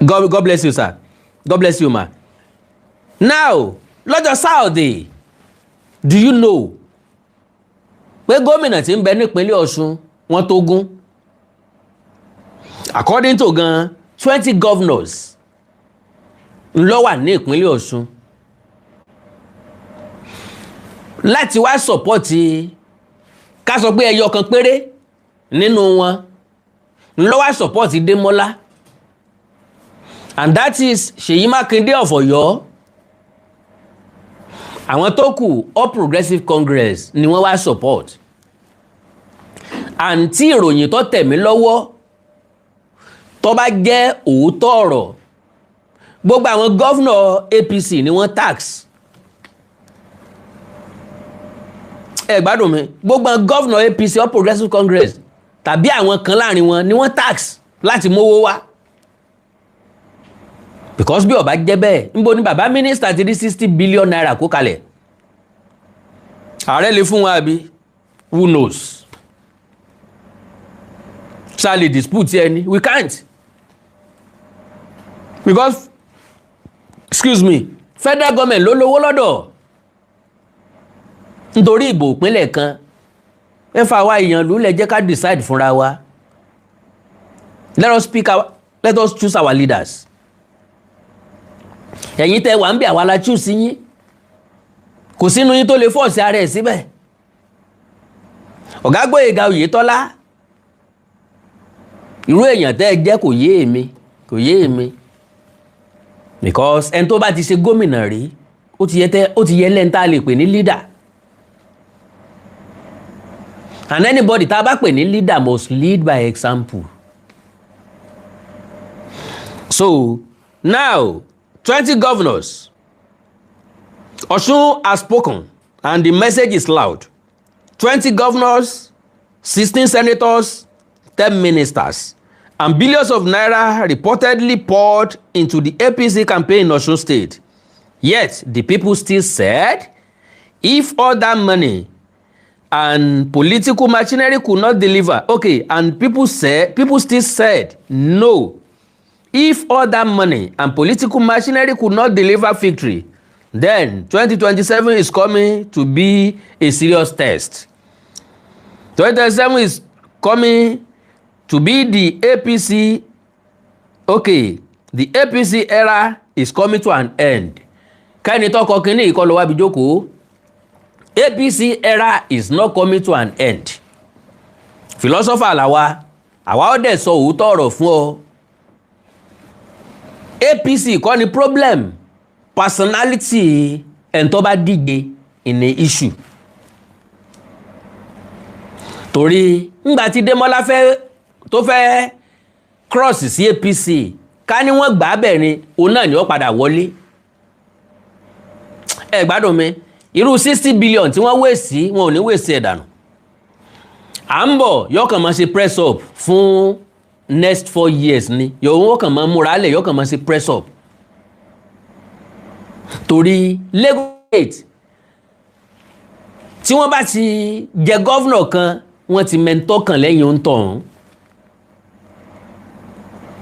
God bless you, sir. God bless you, ma. Now, lọ́jọ́ Saturday, do you know pé gómìnà tí ń bẹ nípínlẹ̀ Ọ̀ṣun wọ́n tó gún? According to gan 20 governors ló wà ní ìpínlẹ̀ Ọ̀ṣun láti wá sọ̀pọ̀tì ká sọ pé ẹyọ kan péré nínú wọn ló wá sọ̀pọ̀tì Démọ́lá, and that is Ṣèyí Mákindé of Ọ̀yọ́. Àwọn tó kù All Progressive Congress ni wọ́n wá support. And tí ìròyìn tó tẹ̀mí lọ́wọ́ tó bá jẹ́ òótọ́ ọ̀rọ̀, gbogbo àwọn gọ́vnọ̀ APC ni wọ́n tax. Ẹ gbádùn mi, gbogbo àwọn gọ́vnọ̀ APC All Progressive Congress tàbí àwọn kan láàrin wọn ni wọ́n tax láti mówó wá. Because bí ó bá jẹ́ bẹ́ẹ̀, níbo ni bàbá mínísítà ti rí 60 billion naira kó kalẹ̀? Ààrẹ lè fún wa àbí? Who knows? Ṣá lè dispute ẹni? We can't. Because, excuse me, federal government ló lówó lọ́dọ̀. Nítorí ìbò ìpínlẹ̀ kan, ẹ fà wá èèyàn ló lè jẹ́ ká decide fúnra wa. Let us choose our leaders. Ẹ̀yin tẹ́ wà ń bẹ̀ àwa la choose yín. Kò sínú yín tó lè force ara ẹ̀ síbẹ̀. Ọ̀gá Gbóyèga Oyètọ́lá, irú èèyàn tẹ́ jẹ́ kò yé èmi. Because ẹni tó bá ti ṣe gómìnà rí, ó ti yẹ lẹ́ni tá a lè pè ní leader. And anybody tá a bá pè ní leader must lead by example. So, now, 20 governors. Osun has spoken and the message is loud. 20 governors, 16 senators, 10 ministers, and billions of naira reportedly poured into the APC campaign in Osun State. Yet, the people still said, if all that money and political machinery could not deliver, okay, and people still said, no. If all that money and political machinery could not deliver victory, then 2027 is coming to be a serious test. 2027 is coming to be the APC, okay, the APC era is coming to an end. Kẹ́ni tọ́kọ kínní ìkọlù wa bìjókòó. APC era is not coming to an end. Philosopher làwa, àwa ó dẹ̀ sọ òótọ́ ọ̀rọ̀ fún ọ. APC kọ́ ni problem, personality ẹni tó bá díje ìní issue. Torí ńgbà tí Démọ́lá tó fẹ́ cross sí APC, ká ní wọ́n gbà á bẹ̀ ni òun náà ni ó padà wọlé. Ẹ gbádùn mi, irú 60 billion tí wọ́n wèsì wọn ò ní wèsì ẹ̀ dànù. Ambo yóò kàn máa ṣe press up fún next 4 years ni, yóò kàn máa múra lẹ̀, yóò kàn máa ṣe press up. Torí Lagos State tí wọ́n bá ti jẹ gọ́vnọ̀ kan, wọ́n ti mẹ́ntọ́ kan lẹ́yìn oúntọ̀ ọ̀hún.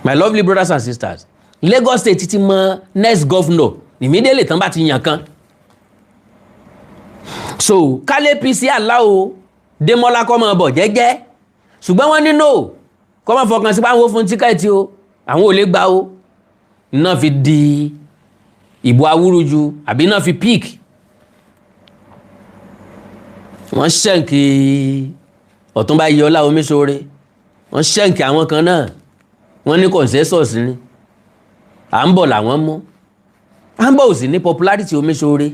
My lovely brothers and sisters, Lagos State ti mọ next governor immediately tán bá ti yàn kan. So kálé APC aláwo Démọ́lá kọ́ máa bọ̀ jẹ́jẹ́, ṣùgbọ́n wọ́n ní no kọ́ máa fọkàn sí báwọn fún tíkẹ́ẹ̀tì o, àwọn ò lè gbà o. Iná fi di ìbò awúrúju àbí iná fi peak. Wọ́n ṣẹ́ǹkì Ọ̀túnba Iyọlá Omiṣore, wọ́n ṣẹ́ǹkì àwọn kan náà, wọ́n ní consensus ni. Ambo làwọn mú. Ambo ò sì ní popularity Omiṣore,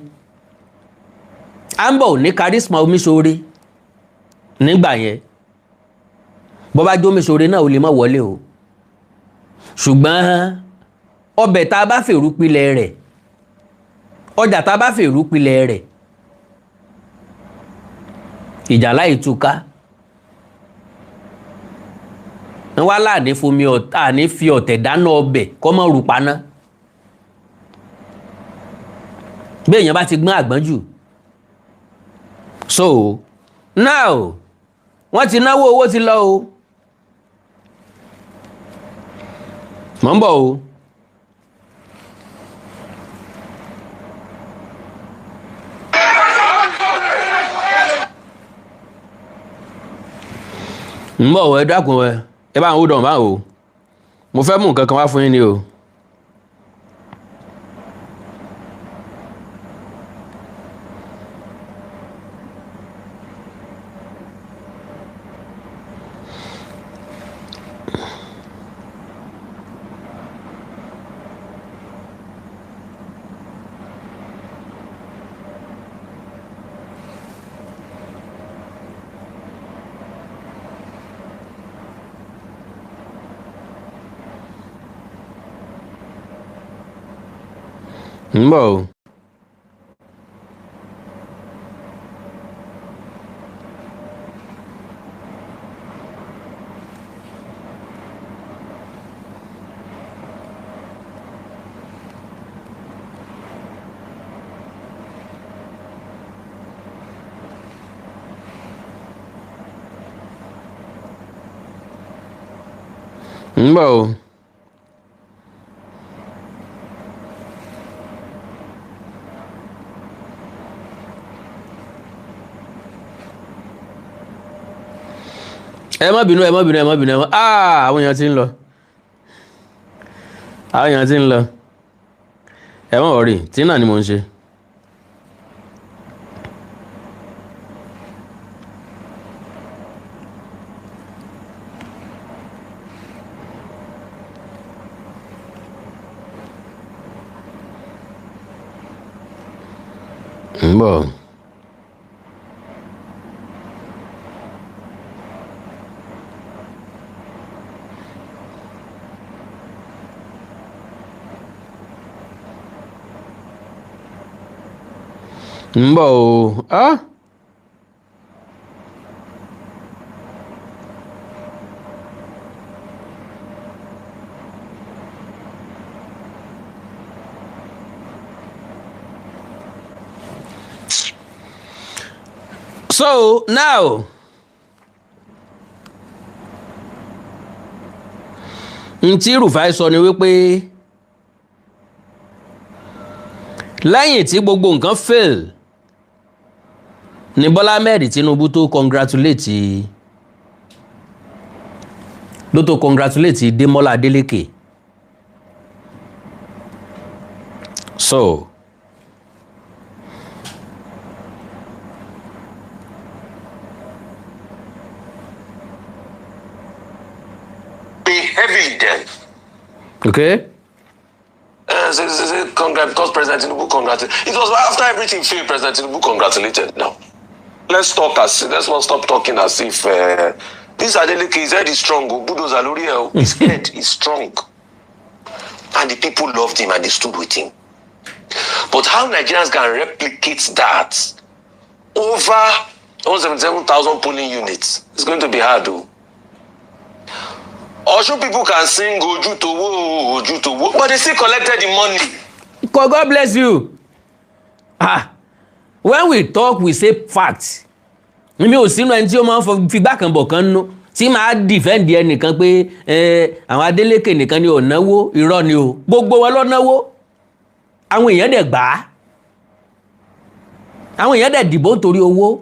Ambo ò ní charisma Omiṣore nígbà yẹn. Bó bá jó Omiṣore náà ò lè má wọlé o, ṣùgbọ́n ọbẹ̀ tá a bá fèrú pilẹ̀ rẹ̀, ọjà tá a bá fèrú pilẹ̀ rẹ̀, ìjà láì túká. Wọ́n wá láàní fi ọ̀tẹ̀ dáná ọbẹ̀ kọ́ mọ́ rú paná. Bí èèyàn bá ti gbọ́n àgbọ́n jù. So now wọ́n ti náwó, owó ti lọ o. Mọ̀ ń bọ̀ o. ń bọ̀ ẹ dákun ẹ bá ń hold on báwo, mo fẹ́ mú nǹkan kan wá fún yín ni o. ń bọ̀ o. ń bọ̀ o. ẹ má bínú àwọn èèyàn ti ń lọ, ẹ má worry, tí náà ni mo ń ṣe. ń bọ̀. ń bọ̀ o. So now ntí Rufai sọ ni wípé lẹ́yìn tí gbogbo nǹkan fail ni Bọ́lá Ahmed Tinubu tó congratulate Démọ́lá Adélékè. So Okay. Because President Tinubu congratulated. It was after everything failed, President Tinubu congratulated. Now, let's not stop talking as if this Adeleke, his head is strong. Bulldozer Lori, his head is strong. And the people loved him and they stood with him. But how Nigerians can replicate that over 177,000 polling units, it's going to be hard, though. Osun people can sing Oju Towo, but they still collected the money. God bless you. When we talk, we say facts. Mi ò sínú ẹni tí ó máa ń fi gbá kan bọ̀ kan nú tí máa defend ẹnìkan pé àwọn Adeleke nìkan ni ò náwó, irọ́ ni o. Gbogbo wọn ló náwó. Àwọn èèyàn dẹ̀ gbà á. Àwọn èèyàn dẹ̀ dìbò nítorí owó.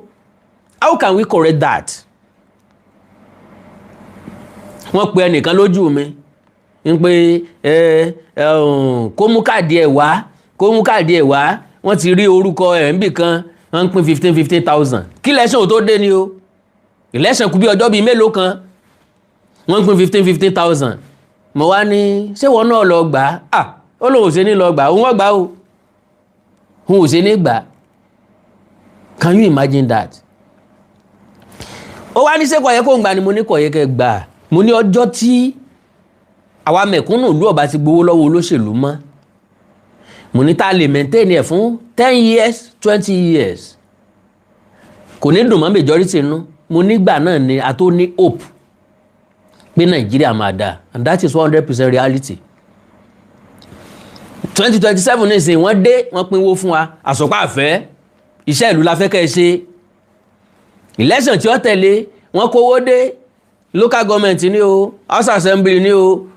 How can we correct that? Wọ́n pe ẹnìkan lójú mi ń pé kó mú káàdì ẹ̀ wá wọ́n ti rí orúkọ ẹ̀ ń bì kan wọ́n ń pín 15,000 kí election tó dé ni o election kù bí ọjọ́ bíi mélòó kan wọ́n ń pín 15,000 mo wá ní ṣé wọ́n náà lọ gbà á ó lóun ò ṣe ní lọ gbà òun wọ́n gbà ó òun ò ṣe ní gbà. Can you imagine that? Ó wá ní ṣé kò yẹ kó ń gbà ni mo ní kò yẹ kẹ́ gbà mo ní ọjọ́ tí àwa mẹ̀kúnnù ìlú ọba ti gbowó lọ́wọ́ olóṣèlú mọ́ mo ní tá a lè maintain ẹ̀ fún 10 years 20 years kò ní dùn mọ́ majority nú mo nígbà náà ni a tó ní hope pé Nàìjíríà máa dáa and that is 100% reality. 2027 ní ìsìn wọ́n dé wọ́n pinwó fún wa àsọpá àfẹ́ iṣẹ́ ìlú la fẹ́ kẹ́ ẹ ṣe election tí ó tẹ̀lé wọ́n kówó dé local government ni o house assembly ni o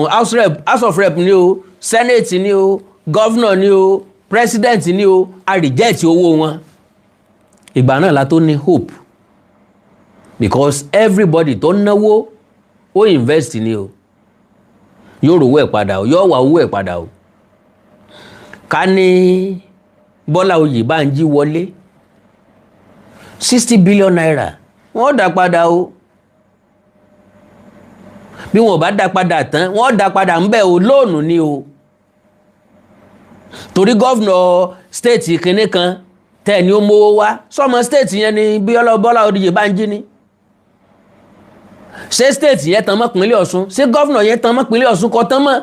house of rep ni o senate ni o governor ni o president ni o a reject owó wọn ìgbà náà la tó ní hope because everybody tó náwó ó invest ni o yóò rówó ẹ̀ padà o yóò wá owó ẹ̀ padà o ká ní Bọ́lá Oyèbánjí wọlé 60 billion naira wọ́n dá padà o bí wọn ò bá dá padà tán wọ́n dá padà ń bẹ̀ o lóònù ni o torí gọ́vnọ̀ stéètì kìnní kan tẹ̀ ní ó mówó wá sọmọ stéètì yẹn ni Bọ́lá Oyèbánjí ni ṣé stéètì yẹn tán mọ́ pínlẹ̀ Ọ̀ṣun ṣé gọ́vnọ̀ yẹn tán mọ́ pínlẹ̀ Ọ̀ṣun kọ́ tán mọ́.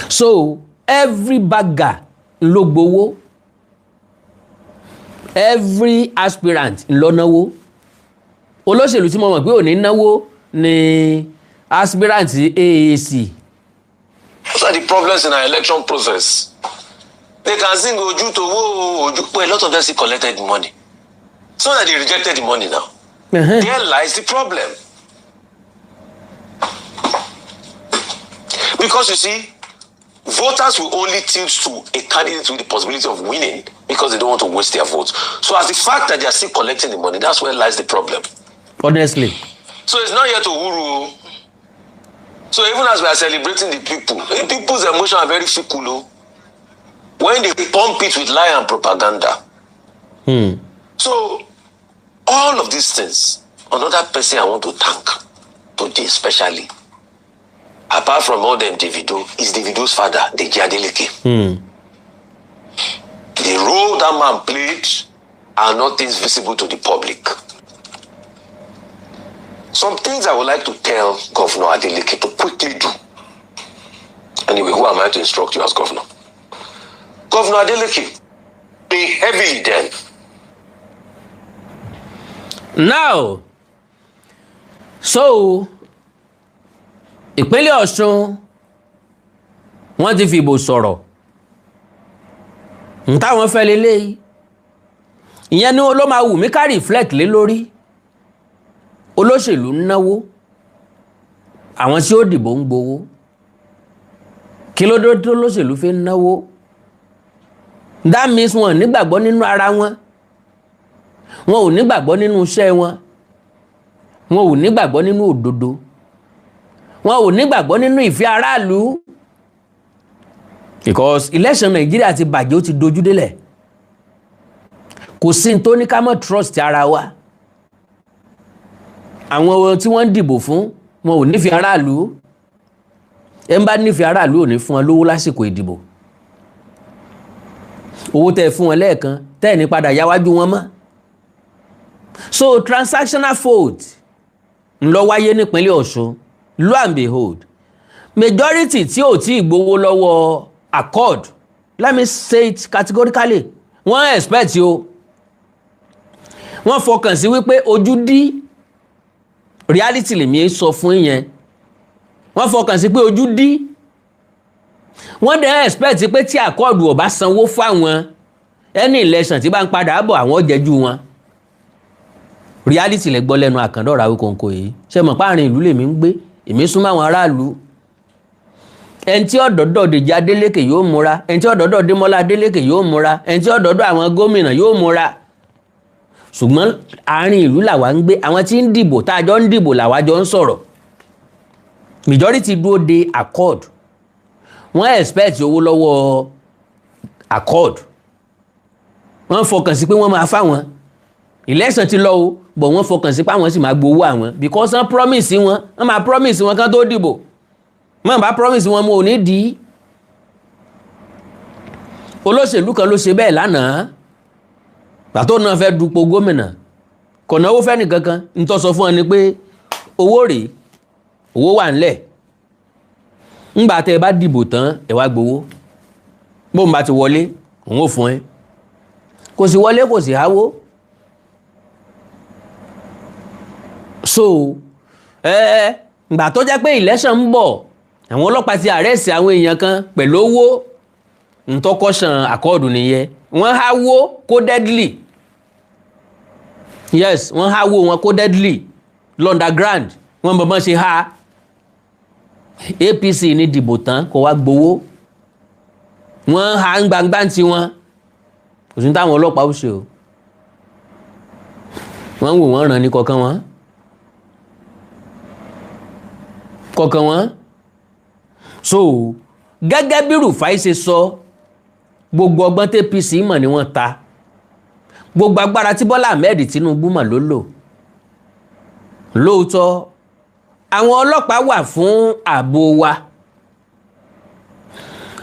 So every bagger ló gbowó every aspirant ló náwó olóṣèlú tí mo mọ̀ pé ò ní náwó ni aspirant AAC. Those are the problems in our election process. They can sing Oju Towo, Oju, but a lot of them still collected the money. So that they rejected the money now. There lies the problem. Because you see, voters will only tilt to a candidate with the possibility of winning because they don't want to waste their votes. So as the fact that they are still collecting the money, that's where lies the problem. Honestly. So it's not yet to Uhuru. So even as we are celebrating the people's emotions are very fickle. When they pump it with lie and propaganda. So all of these things, another person I want to thank today especially, apart from all them Davido, is Davido's father, Deji Adeleke. The role that man played are not things visible to the public. Some things I would like to tell Governor Adeleke to quickly do. Anyway, who am I to instruct you as governor? Governor Adeleke, pay heavily then. Now, so ìpínlẹ̀ Ọ̀ṣun wọ́n ti fi ìbò sọ̀rọ̀ táwọn fẹ́ lélẹ́yìí ìyẹn ni ló máa wù mí ká reflect lé lórí olóṣèlú ń náwó àwọn tí ó dìbò ń gbowó kí ló dé tó olóṣèlú fi ń náwó that means wọn nígbàgbọ́ nínú ara wọn wọn ò nígbàgbọ́ nínú iṣẹ́ wọn wọn ò nígbàgbọ́ nínú òdodo wọn ò nígbàgbọ́ nínú ìfẹ́ aráàlú because election Nàìjíríà ti bàjẹ́ ó ti dojú délẹ̀ kò sí ní tó ní ká mọ́ trust ara wa àwọn tí wọ́n ń dìbò fún wọn ò nífẹ̀ẹ́ aráàlú ẹ ń bá nífẹ̀ẹ́ aráàlú ò ní fún wọn lówó lásìkò ìdìbò owó tẹ́ fún wọn lẹ́ẹ̀kan tẹ́ ní padà yáwájú wọn mọ́ so transactional vote ń lọ wáyé nípínlẹ̀ Ọ̀ṣun lo and behold majority tí ò tí ì gbowó lọ́wọ́ accord let me say it categorically wọ́n expect o wọ́n fọkàn sí wípé ojú dí reality lèmi sọ fún yẹn wọ́n fọkàn sí pé ojú dí wọ́n dẹ̀ expect pé tí accord ò bá sanwó fáwọn any election tí bá ń padà bọ̀ àwọn jẹ́jú wọn reality lẹ gbọ́ lẹ́nu Àkàndọ̀rọ̀ Awíkonko yìí ṣe mọ̀ páàrin ìlú lèmi ń gbé èmi súnmọ́ àwọn aráàlú ẹni tí ọ̀dọ́dọ̀ Dèjì Adélékè yóò múra ẹni tí ọ̀dọ́dọ̀ Démọ́lá Adélékè yóò múra ẹni tí ọ̀dọ́dọ̀ àwọn gómìnà yóò múra ṣùgbọ́n àárín ìlú làwa ń gbé àwọn tí ń dìbò tá a jọ ń dìbò làwa jọ ń sọ̀rọ̀ majority dúró de accord wọ́n expect owó lọ́wọ́ accord wọ́n fọkàn sí pé wọ́n máa fáwọn election ti lọ o bọ̀ wọ́n fọkàn sí pé àwọn sì máa gbowó àwọn because wọ́n promise wọn wọ́n máa promise wọn kán tó dìbò wọ́n bá promise wọn mo ò ní dì í olóṣèlú kan ló ṣe bẹ́ẹ̀ lánàá pàtó náà fẹ́ dupò gómìnà kọ̀nàwó fẹ́ nìkankan ń tó sọ fún wọn ni pé owó rèé owó wà ńlẹ̀ ńgbà tẹ́ ẹ bá dìbò tán ẹ wá gbowó bóun bá ti wọlé òun ò fún ẹ kò sì wọlé kò sì háwó so ìgbà tó jẹ́ pé election ń bọ̀ àwọn ọlọ́pàá ti arrest àwọn èèyàn kan pẹ̀lú owó ntọ́kọ́sàn àkọọ́dù nìyẹn wọ́n háwó kó deadly yes wọ́n háwó wọn kó deadly l'underground wọ́n bọ̀bọ́n ṣe há APC ní dìbò tán kó wá gbowó wọ́n há ń gbangba ti wọn kò sí táwọn ọlọ́pàá ó ṣe o wọ́n wò wọ́n ràn ní kọ̀ọ̀kan wọn so gẹ́gẹ́ bí Rufai ṣe sọ gbogbo ọgbọ́n tí APC mọ̀ ni wọ́n ta gbogbo agbára tí Bọ́lá Ahmed Tinubu mọ̀ ló lò lóòótọ́ àwọn ọlọ́pàá wà fún ààbò wa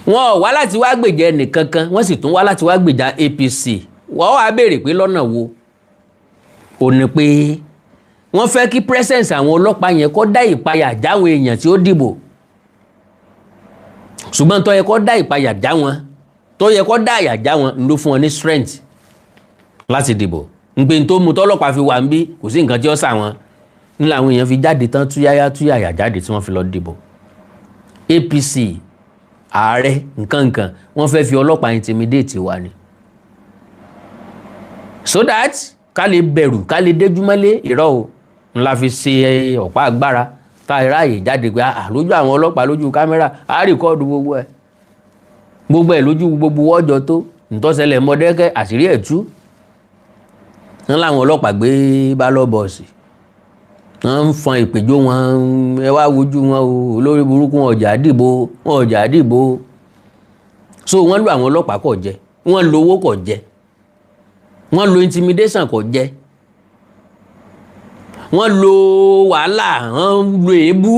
wọn ò wá láti wá gbèjà ẹnìkankan wọ́n sì tún wá láti wá gbèjà APC wọ́n wá béèrè pé lọ́nà wo ò ní pé wọ́n fẹ́ kí presence àwọn ọlọ́pàá yẹn kó dá ìpayà jáwọn èèyàn tí ó dìbò ṣùgbọ́n tó yẹ kó dá ìpayà já wọn tó yẹ kó dá àyà já wọn ló fún wọn ní strength láti dìbò ngbé tó mú tọ́lọ́pàá fi wà ń bí kò sí nǹkan tí ó sà wọn ní làwọn èèyàn fi jáde tán túyàyà jáde tí wọ́n fi lọ dìbò APC ààrẹ nǹkan wọ́n fẹ́ fi ọlọ́pàá intimidate wa ni so that ká lè bẹ̀rù ká lè déjúmọ́lé ìrọ́ o ńlá fi ṣe ọ̀pá agbára tá a ráàyè jáde pé lójú àwọn ọlọ́pàá lójú kámẹ́rà á rìkọ́ọ̀dù gbogbo ẹ̀ lójú gbogbo ọjọ́ tó ntọ́sẹ̀lẹ̀ Mọ̀dẹ́kẹ́ àṣírí ẹ̀ tú wọn láwọn ọlọ́pàá gbé ballot box wọn ń fọn ìpèjọ wọn ẹ wá wojú wọn o olórí burúkú wọn ọjà dìbò so wọ́n lo àwọn ọlọ́pàá kò jẹ wọ́n lo owó kò jẹ wọ́n lo intimidation kò jẹ wọ́n lo wàhálà wọ́n lo èébú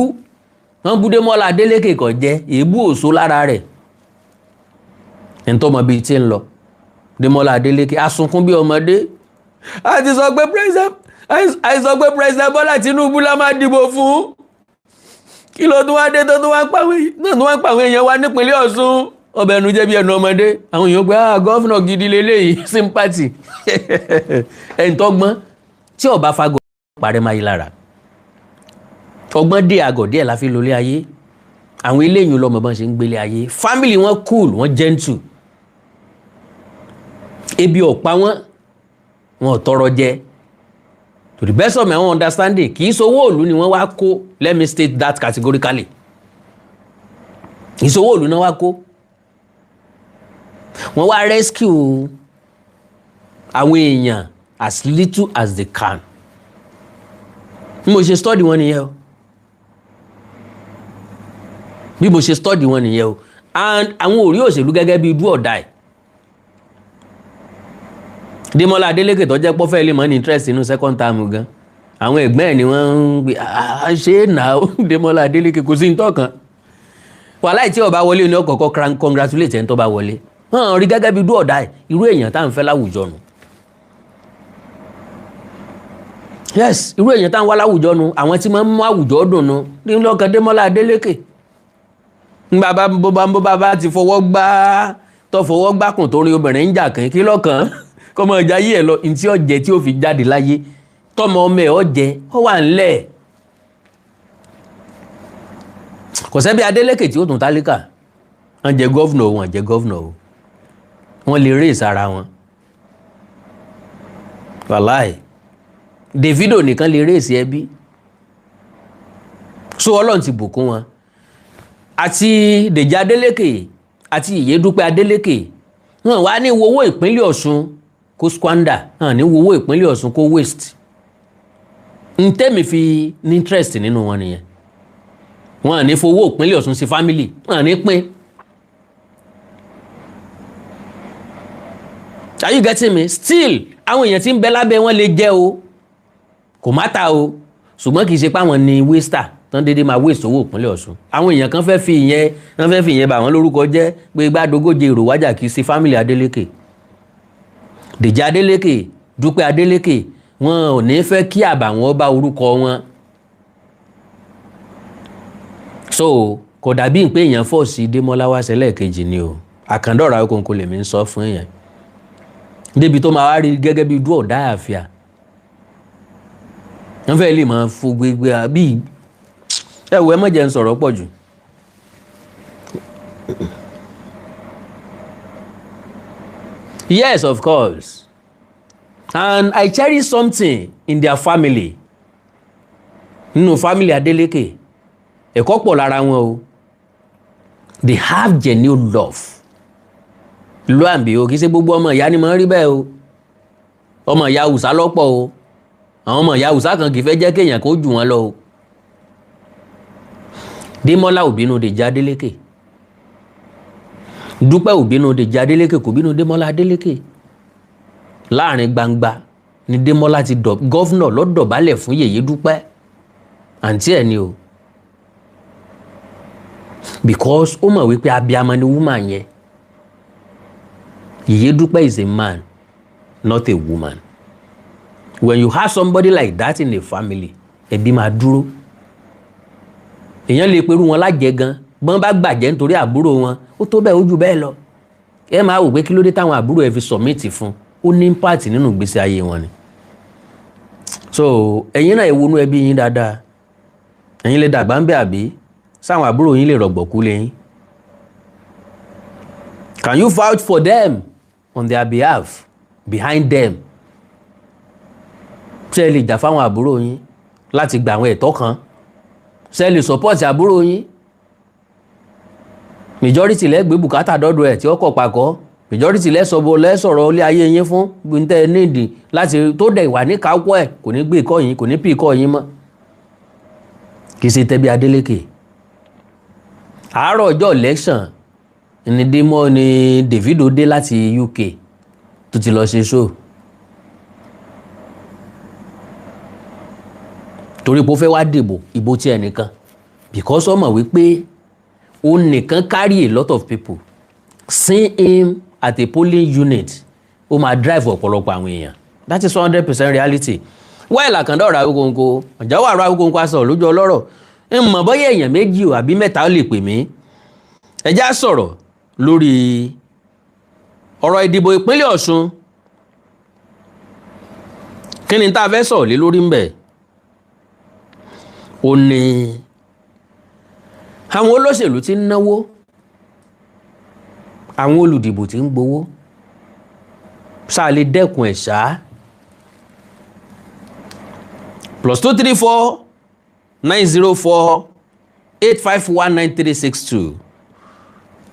wọ́n bú Démọ́lá Adélékè kò jẹ èébú òṣó lára rẹ̀ ẹni tó mọ bíi tí ń lọ Démọ́lá Adélékè asunkún bí ọmọdé a ti sọ pé president Bọ́lá Tinubu la máa dìbò fún kí ló tún wá dé tó tún wá pàwọn èèyàn wa nípínlẹ̀ Ọ̀ṣun ọbẹ̀ ẹnu jẹ́ bí ẹnu ọmọdé àwọn èèyàn pé gọ́fìnà gidi leléyìí sympathy ẹni tọ́gbọ́n tí ọba fagọ́ parẹ́ máa yí lára ọgbọ́n dé àgọ̀ díẹ̀ la fi lólé ayé àwọn eléyìí lọ́mọ bọ́n ṣe ń gbélé ayé family wọn cool wọn gentle ebi ọ̀pá wọn ò tọrọ jẹ to the best of my own understanding kì í sowó òlu ni wọ́n wá kó let me state that categorically kì í sowó òlu náà wá kó wọ́n wá rescue àwọn èèyàn as little as they can bí mo ṣe study wọn nìyẹn o bí mo ṣe study wọn nìyẹn o and àwọn ò rí òṣèlú gẹ́gẹ́ bí do or die Démọ́lá Adélékè tó jẹ́ pọ́fẹ́ ilé mọ́ ní interest inú second term gan àwọn ẹ̀gbọ́n ẹ̀ ni wọ́n ń gbé ṣe é nà ó Démọ́lá Adélékè kò sí ní tọ́kàn wàláì tí ó bá wọlé ní ọkọ̀ọ̀kọ̀ congratulate ẹni tó bá wọlé hàn rí gẹ́gẹ́ bí dú ọ̀dà ẹ̀ irú èèyàn tá à ń fẹ́ láwùjọ nù yes irú èèyàn tá à ń wá láwùjọ nù àwọn tí máa ń mú àwùjọ dùn nù ní lọ́kàn Démọ́lá Adélékè bó bá ti fọwọ́ gbá kùn tó rin obìnrin ń jà kí lọ́kàn kọ́mọ ìjà yí ẹ̀ lọ ní tí ó jẹ tí ó fi jáde láyé tọ́mọ ọmọ ẹ̀ ó jẹ ó wà ńlẹ̀ kò sẹ́bí Adélékè tí ó tún tálíkà wọ́n jẹ gọ́vnọ̀ wọ́n lè rí ìsara wọn wàláì Davido nìkan lè rí ìsì ẹbí so Ọlọ́run ti bùkún wọn àti Dèjì Adélékè àti Ìyédúpẹ́ Adélékè wọn wá ní owó ìpínlẹ̀ Ọ̀ṣun kó squander hàn ní owó ìpínlẹ̀ Ọ̀ṣun kó waste n tẹ́mi fi ní interest nínú wọn nìyẹn wọn ní fowó ìpínlẹ̀ Ọ̀ṣun sí family wọn ní pín are you getting me still àwọn èèyàn tí ń bẹ lábẹ́ wọn lè jẹ́ o kò má ta o ṣùgbọ́n kì í ṣe páwọn ni waster tán dédé máa waste owó ìpínlẹ̀ Ọ̀ṣun àwọn èèyàn kan fẹ́ fi ìyẹn bà wọ́n lórúkọ jẹ́ pé gbàdógóje èrò wájà kì í ṣe family Adélékè Dèjì Adélékè Dúpẹ́ Adélékè wọn ò ní fẹ́ kí àbàwọ́n bá orúkọ wọn so kò dàbí pé èèyàn fọ́ sí Démọ́lá wá ṣẹlẹ̀ kejì ni o àkàndọ̀rà okòǹkò lèmi ń sọ fún èèyàn débi tó máa wá rí gẹ́gẹ́ bí dú ọ̀dá àfíà wọ́n fẹ́ lè máa fo gbégbé àbí ẹ̀wọ̀ ẹ mọ̀jẹ̀ ń sọ̀rọ̀ pọ̀ jù yes of course and I cherish something in their family nínú family Adélékè ẹ̀kọ́ pọ̀ lára wọn o they have genuine love lo àǹbí o kì í ṣe gbogbo ọmọ ìyá ni mo ń rí bẹ́ẹ̀ o ọmọ ìyá Hausa lọ́pọ̀ o àwọn ọmọ ìyá Hausa kan kì í fẹ́ jẹ́ kéèyàn kó jù wọ́n lọ o Démọ́lá ò bínú Dèjì Adélékè Dúpẹ́ ò bínú Dèjì Adélékè kò bínú Démọ́lá Adélékè láàrin gbangba ni Démọ́lá ti gọ́vnọ̀ lọ́dọ̀bálẹ̀ fún Yèyé Dúpẹ́ àǹtí ẹ̀ ni o because ó mọ̀ wípé abiyamọ ni woman yẹn Yèyé Dúpẹ́ is a man not a woman when you have somebody like that in a family ẹbí máa dúró èèyàn lè perú wọn lájẹ gan bọ́n bá gbàjẹ́ nítorí àbúrò wọn ó tó bẹ́ẹ̀ ó jù bẹ́ẹ̀ lọ ẹ máa wò pé kí ló dé táwọn àbúrò ẹ fi submit fún ó ní impact nínú ìgbésí ayé wọn ni so ẹ̀yin náà ìwọnú ẹbí yín dáadáa ẹ̀yin lè dàgbà ń bẹ àbí sáwọn àbúrò yín lè rọ̀gbọ̀kú lẹ́yìn can you vouch for them on their behalf behind them ṣé ẹ lè jà fáwọn àbúrò yín láti gba àwọn ẹ̀tọ́ kan ṣé ẹ lè support àbúrò yín majority lẹ́gbẹ̀ẹ́ bùkátà dọ́dọ̀ ẹ̀ tí ó kọ̀ pakọ́ majority lẹ́sọ̀rọ̀ ilé ayé yín fún gbìntẹ́ níìdì láti tó dẹ̀ wà ní káwọ́ ẹ̀ kò ní gbé ikọ́ yín kò ní pí ikọ́ yín mọ́ kì í ṣe tẹ́bí Adélékè àárọ̀ ọjọ́ election ni Davido dé láti UK tó ti lọ ṣe show torí pé ó fẹ́ wá dìbò ìbò tí ẹnìkan because ó mọ̀ wípé ó nìkan carry a lot of people seeing him at a polling unit ó máa drive ọ̀pọ̀lọpọ̀ àwọn èèyàn that is 100% reality wẹ́ẹ̀lì Àkàndá Awíkonko ọ̀jáwó àrò Awíkonko aṣọ lójú ọlọ́rọ̀ ń mọ̀ bọ́yá èèyàn méjì àbí mẹ́ta ó lè pè mí ẹjá sọ̀rọ̀ lórí ọ̀rọ̀ ìdìbò ìpínlẹ̀ Ọ̀ṣun kí ni tá a fẹ́ sọ̀rọ̀ lé lórí ń bẹ̀ ó ní àwọn olóṣèlú tí ń náwó àwọn olùdìbò tí ń gbowó sáà lè dẹ́kun ẹ̀ ṣá +234 904 851 9362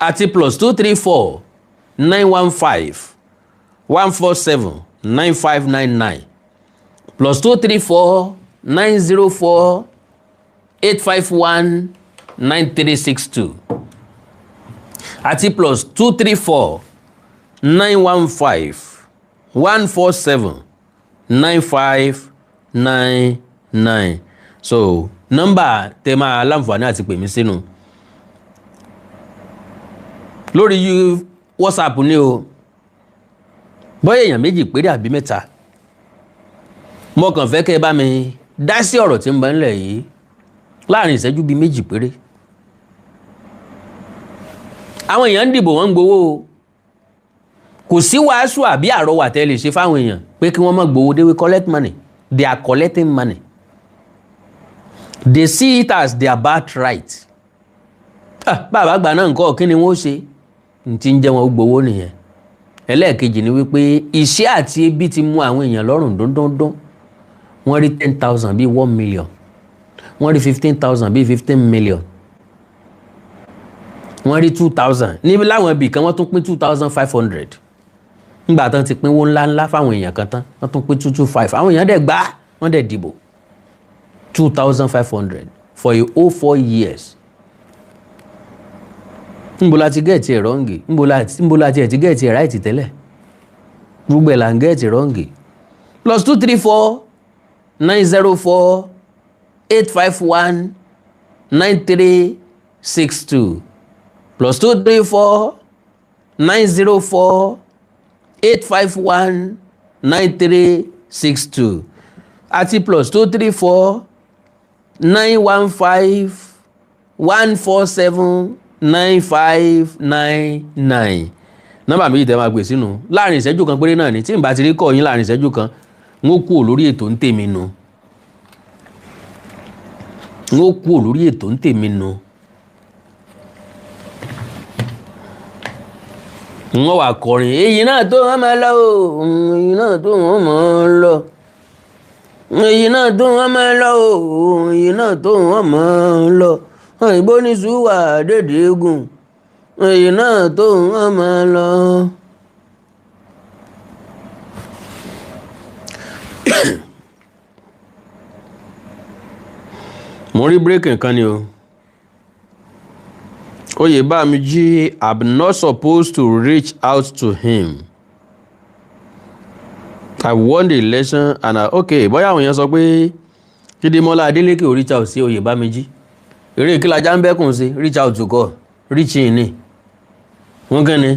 àti +234 915 147 9599 +234 904 851 9362 àti +234 915 147 9599 9. So nọ́mbà tẹ máa láǹfààní àti pè mí sínú lórí WhatsApp ni o, bóyá èèyàn méjì péré àbí mẹ́ta, mo kàn fẹ́ kẹ́ bá mi dá sí ọ̀rọ̀ tí ń bẹ ńlẹ̀ yìí láàrin ìṣẹ́jú bíi méjì péré. àwọn èèyàn ń dìbò wọ́n ń gbowó o, kò sí wàásù àbí àrọwà tẹ́ lè ṣe fáwọn èèyàn pé kí wọ́n má gbowó. They will collect money, they are collecting money, they see it as their birthright. bàbá àgbà náà nǹkan kí ni wọ́n ṣe n ti ń jẹ́ wọn gbowó nìyẹn. ẹlẹ́ẹ̀kejì ni wípé ìṣẹ́ àti ebi ti mú àwọn èèyàn lọ́rùn dúndúndún. wọ́n rí 10,000 bíi 1 million, wọ́n rí 15,000 bíi 15 million, wọ́n rí 2,000 níbi láwọn ibì kan wọ́n tún pín 2,500 nígbà tán ti pínwó ńláńlá fáwọn èèyàn kan tán wọ́n tún pín 225. àwọn èèyàn dẹ̀ gbà wọ́n dẹ̀ dìbò 2,500 for a whole 4 years. níbo la ti gẹ̀ẹ́tì ẹ̀ rọ́ǹgì, níbo la ti ẹ̀ ti gẹ̀ẹ́tì ẹ̀ ráìtì tẹ́lẹ̀, gbogbo ẹ̀ là ń gẹ̀ẹ́tì rọ́ǹgì. +234 904 851 9362 +234 904 851 9362 àti +234 915 147 9599. nọ́mbà méjì tẹ́ máa gbé sínú láàrin ìṣẹ́jú kan péré náà ni. tí n bá ti rí kọ́ yín láàrin ìṣẹ́jú kan n ó kúrò lórí ètò ń tèmi nu, n ó kúrò lórí ètò ń tèmi nu. n ó wà kọrin èyí náà tó wọ́n máa lọ o, èyí náà tó wọ́n máa lọ, èyí náà tó wọ́n máa lọ o, èyí náà tó wọ́n máa lọ, ìbò ní sùúwà dédé gùn, èyí náà tó wọ́n máa lọ. mo rí breaking kan ni o. Oyèbámijí, I'm not supposed to reach out to him. I won the election and okay, bóyá àwọn èèyàn sọ pé Kídémọ́lá Adélékè ò reach out sí Oyèbámijí. Eré ìkílajà ń bẹ́kùn sí reach out to kọ́ reach in ni. wọ́n kàn ní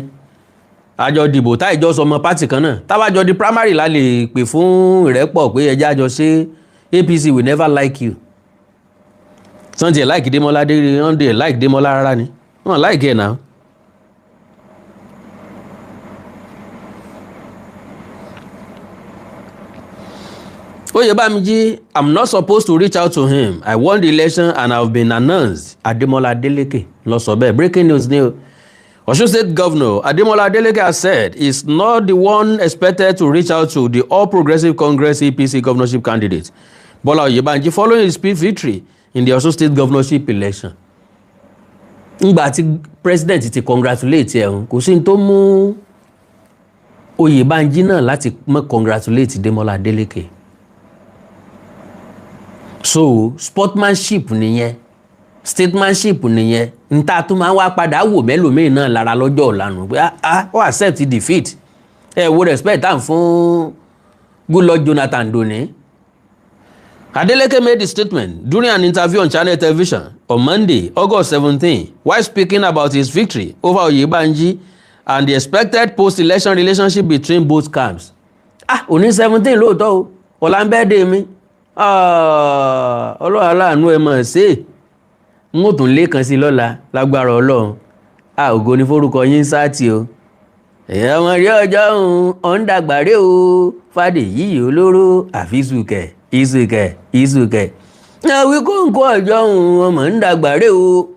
àjọ dìbò táìjọ sọmọ pátì kan náà tábàjọ di primary la lè pè fún ìrẹ́pọ̀ pé ẹjẹ́ àjọ ṣe APC will never like you. Sunday like Démọ́lá dé wọ́n dé like Démọ́lá rárá ni wọ́n like ẹ̀ náà. Oyèbámijí, I'm not supposed to reach out to him. I won the election and I've been announced. Ademola Adeleke ló sọ bẹ́ẹ̀. Breaking news ni o. Osun State Governor Ademola Adeleke has said he's not the one expected to reach out to the All Progressive Congress APC governorship candidate Bola Oyèbánjí following his speech victory in the Osun State governorship election. Ngbà tí president ti congratulate ẹ̀ kò sí ní tó mú Oyèbánjí náà láti mọ́ congratulate Demola Adeleke. So sportsmanship nìyẹn, statesmanship nìyẹn, níta tó máa wá padà wò mẹ́lòmíì náà lára lọ́jọ́ ọ̀lànà pé ó accept defeat. Wo respect am fún Goodluck Jonathan Doni. Adeleke made the statement during an interview on Channel Television on Monday, August 17, while speaking about his victory over Oyèbánjí and the expected post-election relationship between both camps. Òní 17 lóòótọ́ o, ọ̀la ń bẹ́ẹ̀ dé mi. Ọlọ́run aláàánú ẹ mọ̀ ṣe ń ó tún lé kan sí lọ́la lágbára Ọlọ́run. Ògo ni forúkọ yín sáàtì o. Èèyàn wọn rí ọjọ́ òun dàgbàrè o Fádèyí olóró àfi ìsùkẹ̀ ìsùkẹ̀. Àwí kóńkó ọjọ́ òun ọmọ ń dàgbàrè o.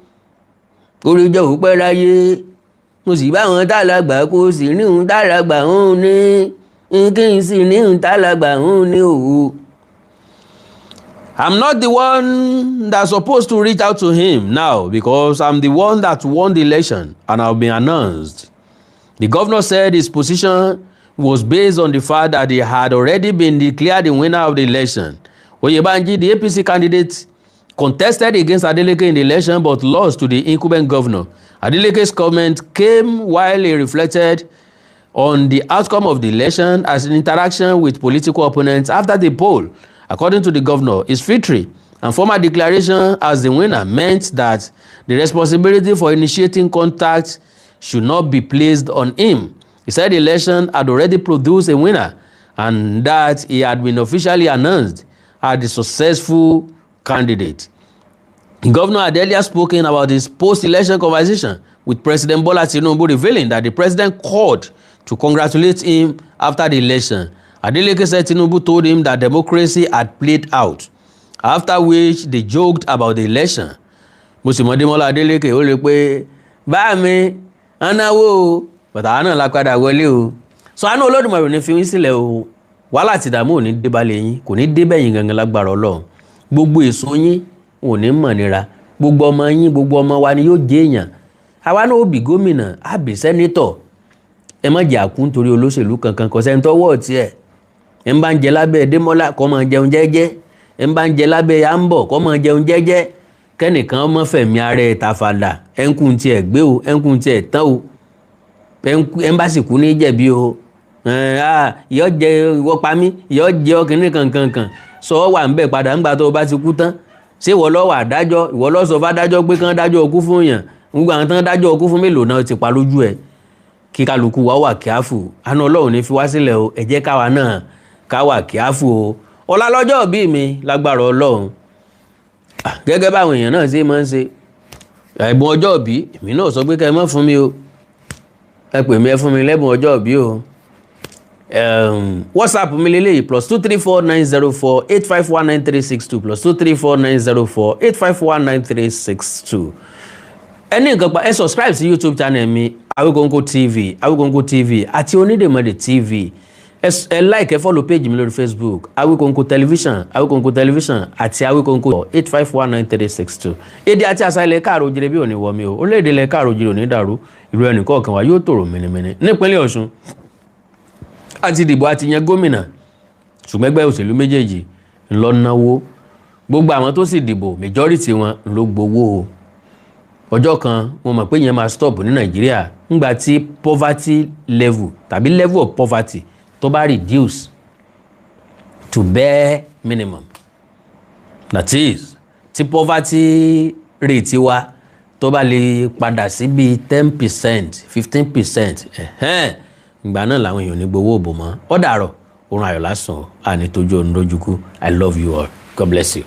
Oríjọ́ òpẹ́ láyé mo sì bá wọn tálàgbà kó sì níhun tálàgbà òun ní kí n sì níhun tálàgbà òun ní òwò. I'm not the one that's supposed to reach out to him now because I'm the one that won the election and I've been announced. The governor said his position was based on the fact that he had already been declared the winner of the election. Oyèbánjí, the APC candidate, contested against Adeleke in the election but lost to the incumbent governor. Adeleke's comment came while he reflected on the outcome of the election as an interaction with political opponents after the poll According to the governor, his victory and formal declaration as the winner meant that the responsibility for initiating contact should not be placed on him. He said the election had already produced a winner and that he had been officially announced as the successful candidate. The governor had earlier spoken about his post-election conversation with President Bola Tinubu, revealing that the president called to congratulate him after the election. Adeleke said Tinubu told him that democracy had played out, after which they joked about the election. Musimodemola Adeleke ó lè pé bá mi anáwó bàtà náà la padà wọlé o. So àánú Olódùmarè ní fi yín sílẹ̀ o. Wàhálà ti dààmú ò ní dé balẹ̀ yín, kò ní dé bẹ̀yìn gangan lágbára Ọlọ́run. Gbogbo èso yín ò ní mọ̀ nira. Gbogbo ọmọ yín, gbogbo ọmọ wa ni yóò jẹ́ èèyàn. Àwa náà ó bí gómìnà, á bí sẹ́nítọ̀. Ẹ má jẹ́ àkú nítorí olóṣèlú kankan kò sẹ́ni tọ́wọ́ tiẹ̀. Ẹ ń bá ń jẹ lábẹ́ Démọ́lá kó máa jẹun jẹ́jẹ́. Ẹ ń bá ń jẹ lábẹ́ Ambo kó máa jẹun jẹ́jẹ́. Kẹ́nìkan ọmọ fẹ̀mí ara ẹ̀ tàfàlà. Ẹ ń kún tiẹ̀ gbé o, ẹ ń kún tiẹ̀ tán o. Ẹ ń bá sì kú ní jẹ̀bi o. Ìyọ́ jẹ ìwọ pa mí, ìyọ́ jẹ ọkùnrin kankan. Sọ wà ń bẹ̀ padà ńgbà tó o bá ti kú tán. Ṣé ìwọ ló wà dájọ́? Ìwọ ló sọ fádájọ́ pé kán dájọ́ okú fún yàn. Gbogbo àwọn tán dájọ́ okú fún mélòó náà ti pa lójú ẹ̀. Kí kálukú wa wà kíáfù. Àánú Ọlọ́run ní fi wá sílẹ̀ o. Ẹ jẹ́ káwa náà ká wà kíáfù o. Ọ̀la lọ́jọ́ ìbí mi lágbára Ọlọ́run. Gẹ́gẹ́ báwọn èèyàn náà ṣe máa ń ṣe. Ẹ̀bùn ọjọ́ ìbí èmi náà sọ pé kẹ́ ẹ má fún mi o. Ẹ pè mí ẹ fún mi lẹ́bùn ọjọ́ ìbí o. WhatsApp mi lélẹ́yìí +2349048519362 +2349048519362. Ẹni nǹkan pa ẹ subscribe sí YouTube channel mi Awikonko TV àti Onídèmọdé TV. Ẹ like ẹ follow page mi lórí Facebook Awikonko Television àti Awikonko 8519362. Èdè àti àṣà ilẹ̀ káàró òjìrè bí òní wọ̀ mi o. Orílẹ̀-èdè ilẹ̀ káàró òjìrè òní dàrú. Ìlú ẹnì kọ̀ọ̀kan wa yóò tòrò mẹ́nẹ́mẹ́nẹ́. Nípínlẹ̀ Ọ̀ṣun àti ìdìbò àti yan gómìnà ṣùgbọ́n ẹgbẹ́ òṣèlú méjèèjì ńlọ náwó. Gbogbo àwọn tó sì dìbò majority wọn ló gbowó o. Ọjọ́ kan mo mọ̀ pé yẹn máa stop ní Nàìjíríà ńgbà tí poverty level tàbí level of poverty tó bá reduce to bare minimum. That is, tí poverty rate wa tó bá lè padà sí bí 10%, 15%, ìgbà náà làwọn èèyàn ní gbowó òbò mọ́. Ó dàárọ̀, oorun ayọ̀ lásán, àní tójú oorun lójúkú. I love you all. God bless you.